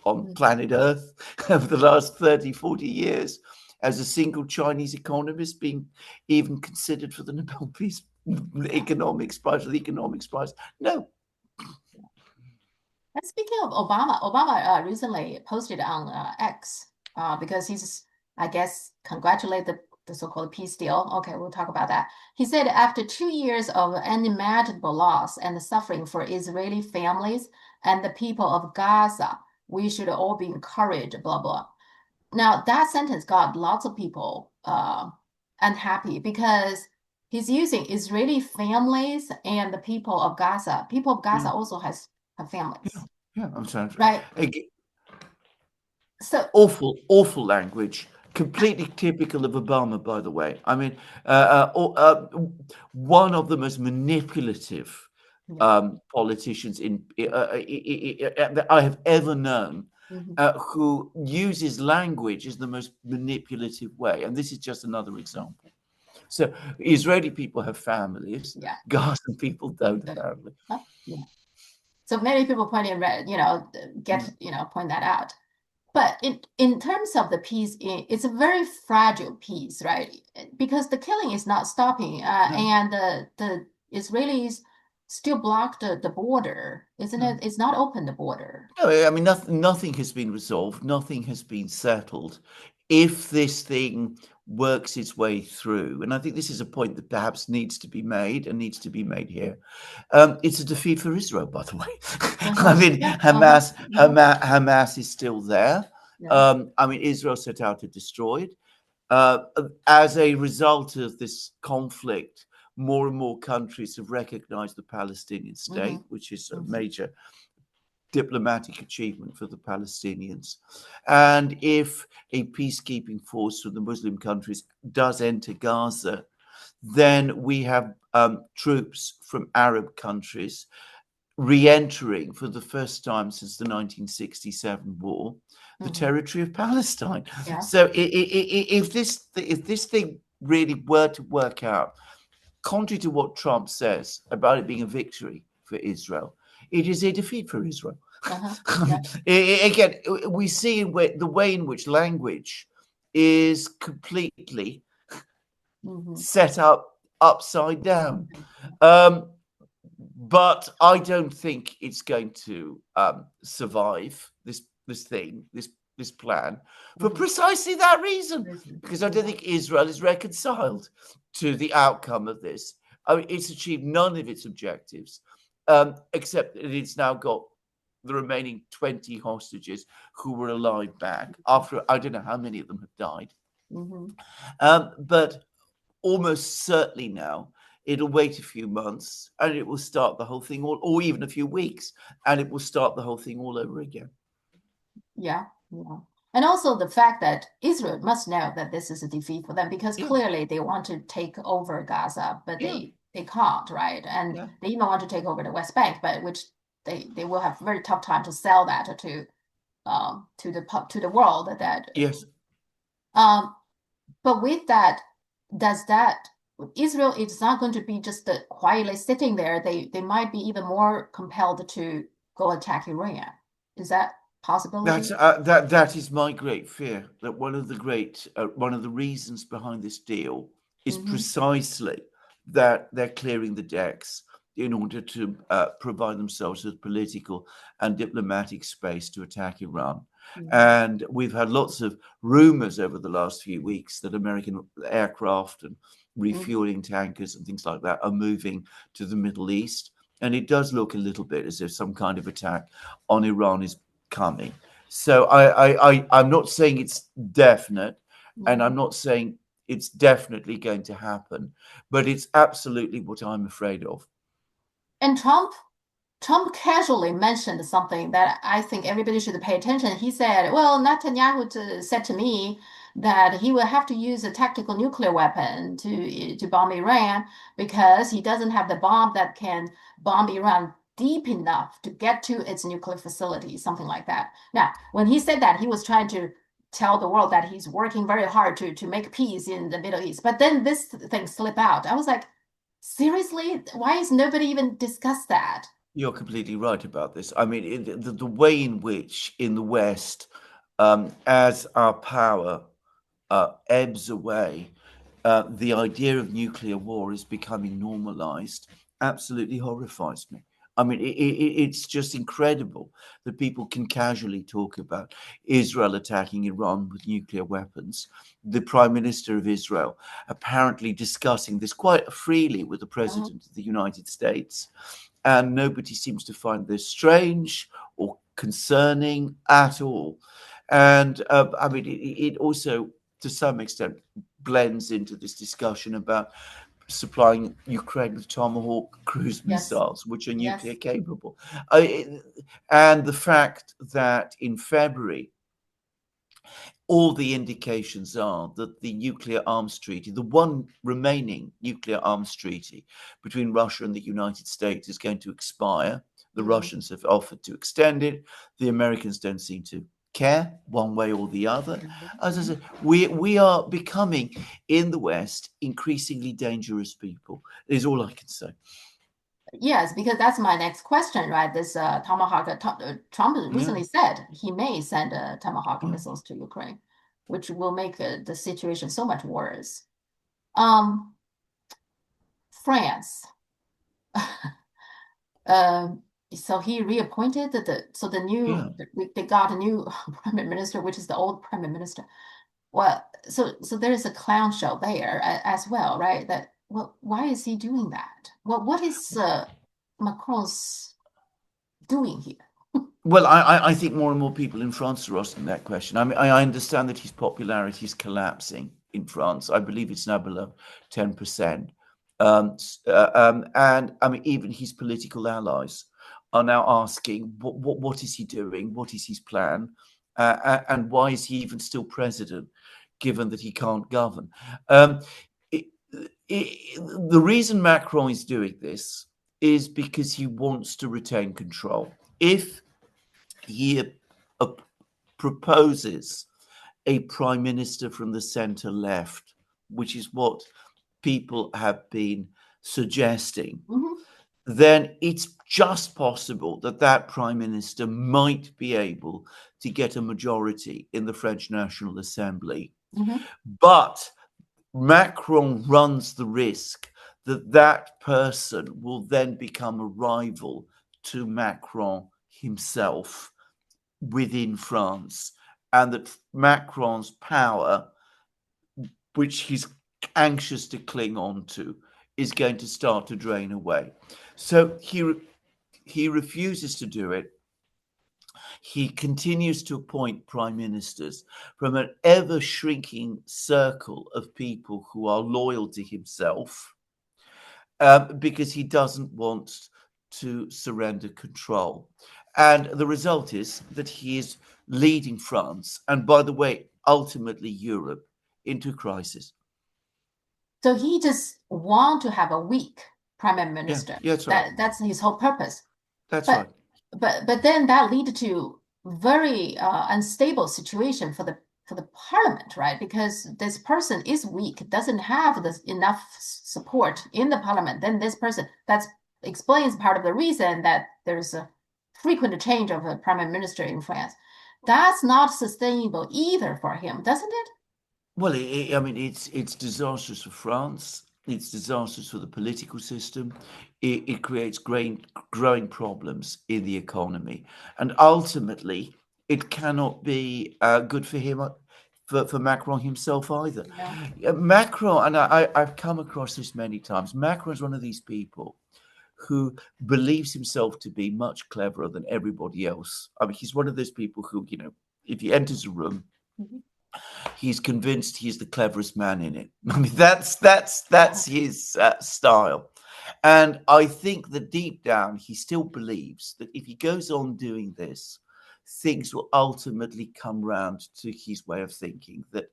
on Mhm. planet Earth over the last 30, 40 years, as a single Chinese economist being even considered for the Nobel Peace Yeah. Economics Prize or the Economics Prize. No. And speaking of Obama, Obama recently posted on X because he's, I guess, congratulate the so-called peace deal. Okay, we'll talk about that. He said after 2 years of unimaginable loss and suffering for Israeli families and the people of Gaza, we should all be encouraged, blah, blah. Now, that sentence got lots of people unhappy because he's using Israeli families and the people of Gaza. People of Yeah, Gaza also have yeah, families, yeah. I'm sorry. right? So, Awful language. Completely typical of Obama, by the way. I mean, one of the most manipulative yeah. politicians that I have ever known, Hmm. who uses language as the most manipulative way. And this is just another example. So Israeli people have families, Yeah. Gazan people don't, So, apparently. yeah. So many people pointing, Mm, point that out. But in terms of the peace, it's a very fragile peace, right? Because the killing is not stopping, no, and the Israelis. still block the border, isn't No. it? It's not open the border. No, I mean, nothing has been resolved, nothing has been settled. If this thing works its way through, and I think this is a point that perhaps needs to be made and needs to be made here, it's a defeat for Israel, by the way. I Uh-huh. mean, Yeah. Uh-huh. Uh-huh. Hamas is still there. Yeah. I mean, Israel set out to destroy it. Uh, as a result of this conflict, more and more countries have recognized the Palestinian Mm-hmm. state, which is a Mm-hmm. major diplomatic achievement for the Palestinians. And if a peacekeeping force from the Muslim countries does enter Gaza, then we have troops from Arab countries re-entering for the first time since the 1967 war the Mm-hmm. territory of Palestine. Yeah. So if this thing really were to work out, contrary to what Trump says about it being a victory for Israel, it is a defeat for Israel. Uh-huh. Yeah. Again, we see the way in which language is completely Mm-hmm. set up upside down. Um, but I don't think it's going to survive this plan for Mm-hmm. precisely that reason, Listen. because I don't Yeah. think Israel is reconciled to the outcome of this. I mean, it's achieved none of its objectives, except that it's now got the remaining 20 hostages who were alive back after I don't know how many of them have died. Mm-hmm. But almost certainly now it'll wait a few months and it will start the whole thing all, or even a few weeks, and it will start the whole thing all over again. Yeah. Yeah. And also the fact that Israel must know that this is a defeat for them because Yeah, clearly they want to take over Gaza, but yeah, they can't, right? And yeah. they even want to take over the West Bank, but which they will have a very tough time to sell that to the world that Yes. um but with that, does that Israel is not going to be just quietly sitting there. They might be even more compelled to go attack Iran. Is that That's possibility? that is my great fear. That one of the reasons behind this deal is Mm-hmm. precisely that they're clearing the decks in order to provide themselves with political and diplomatic space to attack Iran. Mm-hmm. And we've had lots of rumors over the last few weeks that American aircraft and Mm-hmm. refueling tankers and things like that are moving to the Middle East. And it does look a little bit as if some kind of attack on Iran is coming. So I'm not saying it's definite, and Mm-hmm. I'm not saying it's definitely going to happen, but it's absolutely what I'm afraid of. And Trump casually mentioned something that I think everybody should pay attention. He said, "Well, Netanyahu said to me that he will have to use a tactical nuclear weapon to bomb Iran because he doesn't have the bomb that can bomb Iran deep enough to get to its nuclear facility, something like that." Now, when he said that, he was trying to tell the world that he's working very hard to make peace in the Middle East. But then this thing slipped out. I was like, seriously, why is nobody even discussed that? You're completely right about this. I mean, the way in which in the West, as our power ebbs away, the idea of nuclear war is becoming normalized absolutely horrifies me. I mean, it's just incredible that people can casually talk about Israel attacking Iran with nuclear weapons. The Prime Minister of Israel apparently discussing this quite freely with the Uh-huh. President of the United States, and nobody seems to find this strange or concerning at all. And I mean, it also, to some extent, blends into this discussion about supplying Ukraine with Tomahawk cruise Yes, missiles, which are nuclear yes. capable. I, and the fact that in February, all the indications are that the nuclear arms treaty, the one remaining nuclear arms treaty between Russia and the United States, is going to expire. The Mm-hmm. Russians have offered to extend it. The Americans don't seem to care one way or the other. As I Mm-hmm. said, we are becoming in the West increasingly dangerous people, is all I can say. Yes, because that's my next question, right? This Tomahawk, Trump Yeah, recently said he may send Tomahawk yeah. missiles to Ukraine, which will make the situation so much worse. Um, France. Um, so he reappointed the Yeah. new they got a new prime minister, which is the old prime minister. Well, so there is a clown show there as well, right? That well, why is he doing that? Well, what is Macron's doing here? Well, I think more and more people in France are asking that question. I mean, I understand that his popularity is collapsing in France. I believe it's now below 10%. And I mean, even his political allies are now asking, what is he doing? What is his plan? And why is he even still president, given that he can't govern? Um, it, the reason Macron is doing this is because he wants to retain control. If he uh, proposes a prime minister from the center left, which is what people have been suggesting, Mhm, then it's just possible that that prime minister might be able to get a majority in the French National Assembly. mhm. But Macron runs the risk that that person will then become a rival to Macron himself within France, and that Macron's power, which he's anxious to cling on to, is going to start to drain away. So he refuses to do it. He continues to appoint prime ministers from an ever shrinking circle of people who are loyal to himself, because he doesn't want to surrender control. And the result is that he is leading France, and by the way, ultimately Europe, into crisis. So he just want to have a weak prime Yeah, minister. yeah, that's right. That's his whole purpose. That's But right. but then that lead to very unstable situation for the parliament, right? Because this person is weak, doesn't have this enough support in the parliament. Then this person that explains part of the reason that there's a frequent change of a prime minister in France. That's not sustainable either for him, doesn't it? Well, I mean, it's disastrous for France. It's disastrous for the political system. It creates growing problems in the economy, and ultimately, it cannot be good for him, for Macron himself either. Yeah. Macron, and I've come across this many times. Macron is one of these people who believes himself to be much cleverer than everybody else. I mean, he's one of those people who, if he enters a room, Mhm. he's convinced he's the cleverest man in it. I mean, that's his style, and I think that deep down he still believes that if he goes on doing this, things will ultimately come round to his way of thinking. That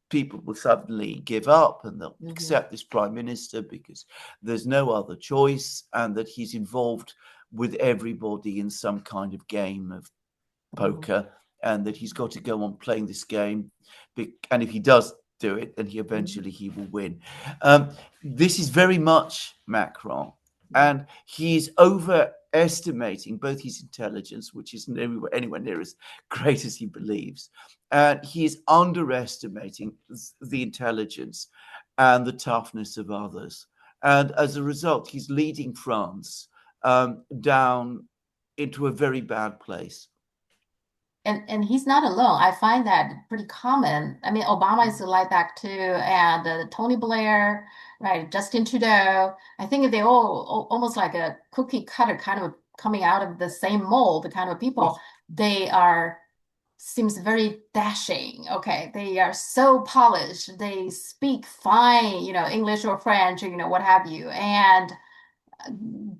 people will suddenly give up and they'll Mhm. accept this prime minister because there's no other choice, and that he's involved with everybody in some kind of game of Mhm. poker, and that he's got to go on playing this game. And if he does do it, then Mhm. he will win. Um, this is very much Macron, Mhm. and he's overestimating both his intelligence, which isn't anywhere near as great as he believes, and he is underestimating the intelligence and the toughness of others. And as a result, he's leading France down into a very bad place. And he's not alone. I find that pretty common. I mean, Obama is like that too, and Tony Blair, right? Justin Trudeau. I think they all almost like a cookie cutter kind of coming out of the same mold, the kind of Well, people. They are seems very dashing. Okay, they are so polished. They speak fine, English or French, or what have you, and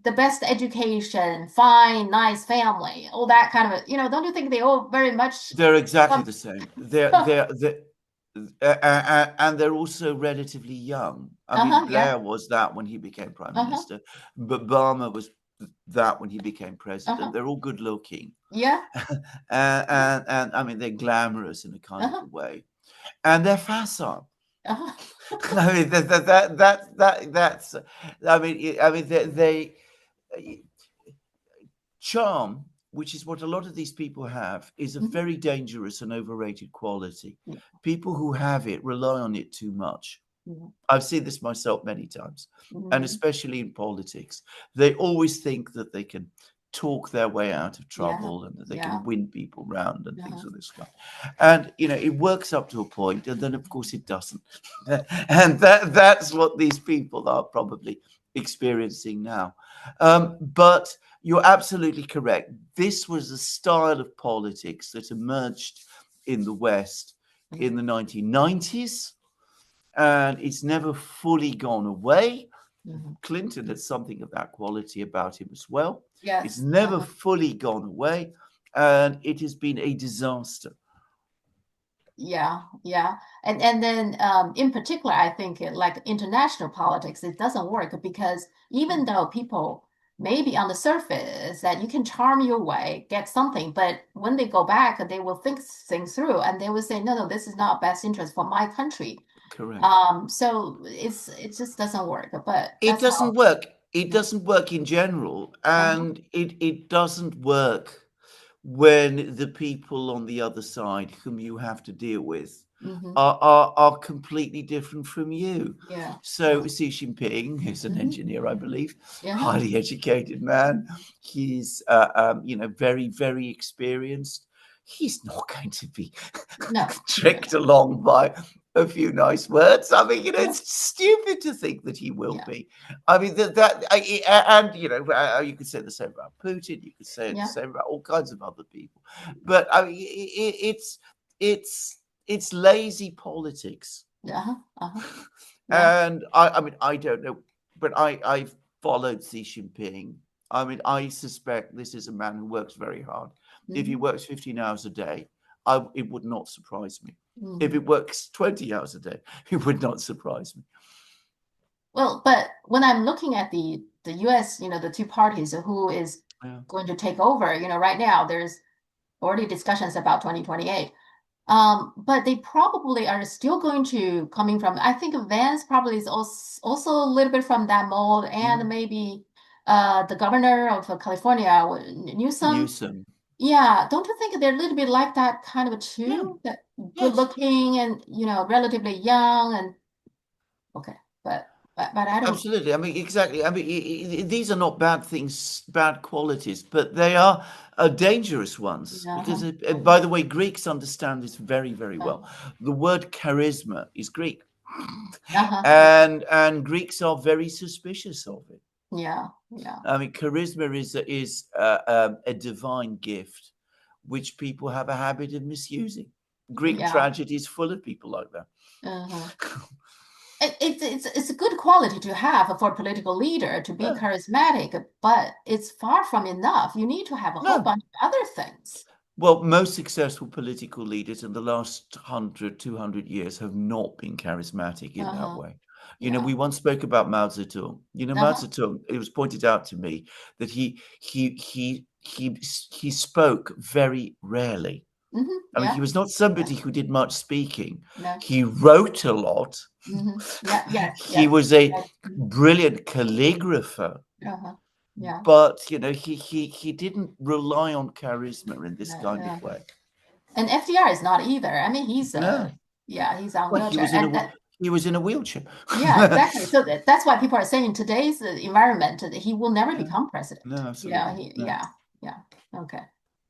the best education, fine, nice family, all that kind of, don't you think they all very much they're exactly some, the same. And they're also relatively young. I mean, uh-huh, yeah, Blair was that when he became prime uh-huh, minister, but Obama was that when he became president. uh-huh, They're all good looking, yeah, and I mean they're glamorous in a kind of uh-huh, a way, and they're facile. uh-huh. I mean that's. I mean they charm, which is what a lot of these people have, is a Mhm. very dangerous and overrated quality. People who have it rely on it too much. Mhm. I've seen this myself many times, and Mhm. especially in politics. They always think that they can talk their way out of Yeah. trouble and that they can Yeah. win people round and Uh-huh. things of this kind. And it works up to a point, and then of course it doesn't. And that's what these people are probably experiencing now. But you're absolutely correct. This was a style of politics that emerged in the West in Mhm. the 1990s, and it's never fully gone away. Mhm. Clinton had something of that quality about him as well. It's Yes. never Uh-huh. fully gone away, and it has been a disaster. Yeah, yeah. And then in particular, I think like international politics, it doesn't work because even though people maybe on the surface that you can charm your way, get something, but when they go back, they will think things through and they will say, no, no, this is not best interest for my country. Correct. So it just doesn't work. But It that's doesn't how, work. It yeah. doesn't work in general, Uh-huh. and it doesn't work when the people on the other side whom you have to deal with Hmm. are completely different from you. Yeah. So Yeah. Xi Jinping, who's an Hmm. engineer, I believe, Yeah. highly educated man, he's very, very experienced. He's not going to be No. No. tricked along by a few nice words. I mean, Yeah. it's stupid to think that he will Yeah. be. I mean, and you could say the same about Putin. You could say the Yeah. same about all kinds of other people. But I mean, it's lazy politics. Uh-huh. Uh-huh. Yeah. And I mean, I don't know, but I've followed Xi Jinping. I mean, I suspect this is a man who works very hard. If he Hmm. works 15 hours a day, it would not surprise me. If Hmm. it works 20 hours a day, it would not surprise me. Well, but when I'm looking at the US, the two parties who is Yeah. going to take over, right now there's already discussions about 2028. But they probably are still going to coming from, I think Vance probably is also a little bit from that mold, and Mm. maybe the governor of California, Newsom. Newsom. Yeah, don't you think they're a little bit like that kind of Yeah. too? That good Yes. looking and relatively young and okay, but I don't. Absolutely. I mean, exactly. I mean, these are not bad things, bad qualities, but they are dangerous ones. Because, Uh-huh, by the way, Greeks understand this very, very well. uh-huh, The word charisma is Greek, uh-huh. and Greeks are very suspicious of it. Yeah, yeah, I mean, charisma is a divine gift, which people have a habit of misusing. Greek yeah. tragedy is full of people like that. Uh-huh. It's a good quality to have for a political leader to be Yeah. charismatic, but it's far from enough. You need to have a whole No. bunch of other things. Well, most successful political leaders in the last 100, 200 years have not been charismatic in that Uh-huh. way. Yeah. We once spoke about Mao Zedong. Mao Uh-huh. Zedong, it was pointed out to me that he spoke very rarely. Hmm. I mean, he Yeah. was not Yeah. somebody who did much speaking. No. He wrote a lot. Hmm. Yeah. Yes. He Yes. was a Mhm. brilliant calligrapher, Uh-huh. Yeah. but he didn't rely on charisma in this kind Yeah. of way. And FDR is not either. I mean, he's No. yeah, he's on Well, wheelchair, and he was in a wheelchair. yeah, exactly. So that's why people are saying in today's environment that he will never Yeah. become president. No, absolutely. No. Yeah, yeah. Okay.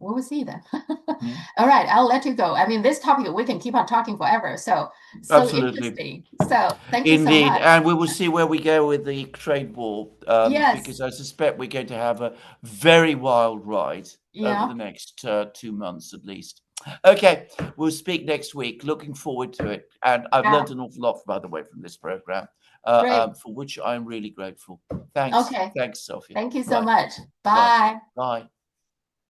We will see then. Yeah. All right, I'll let you go. I mean, this topic we can keep on talking forever. So Absolutely. interesting. So thank you so Indeed. much. And we will see where we go with the trade war, because Yes. I suspect we're going to have a very wild ride over the Yeah. next 2 months at least. Okay, we'll speak next week. Looking forward to it. And I've Yeah. learned an awful lot, by the way, from this program, Great. for which I'm really grateful. Thanks. Okay. Thanks, Sophie. Thank you so Right. much. Right. Bye. Bye.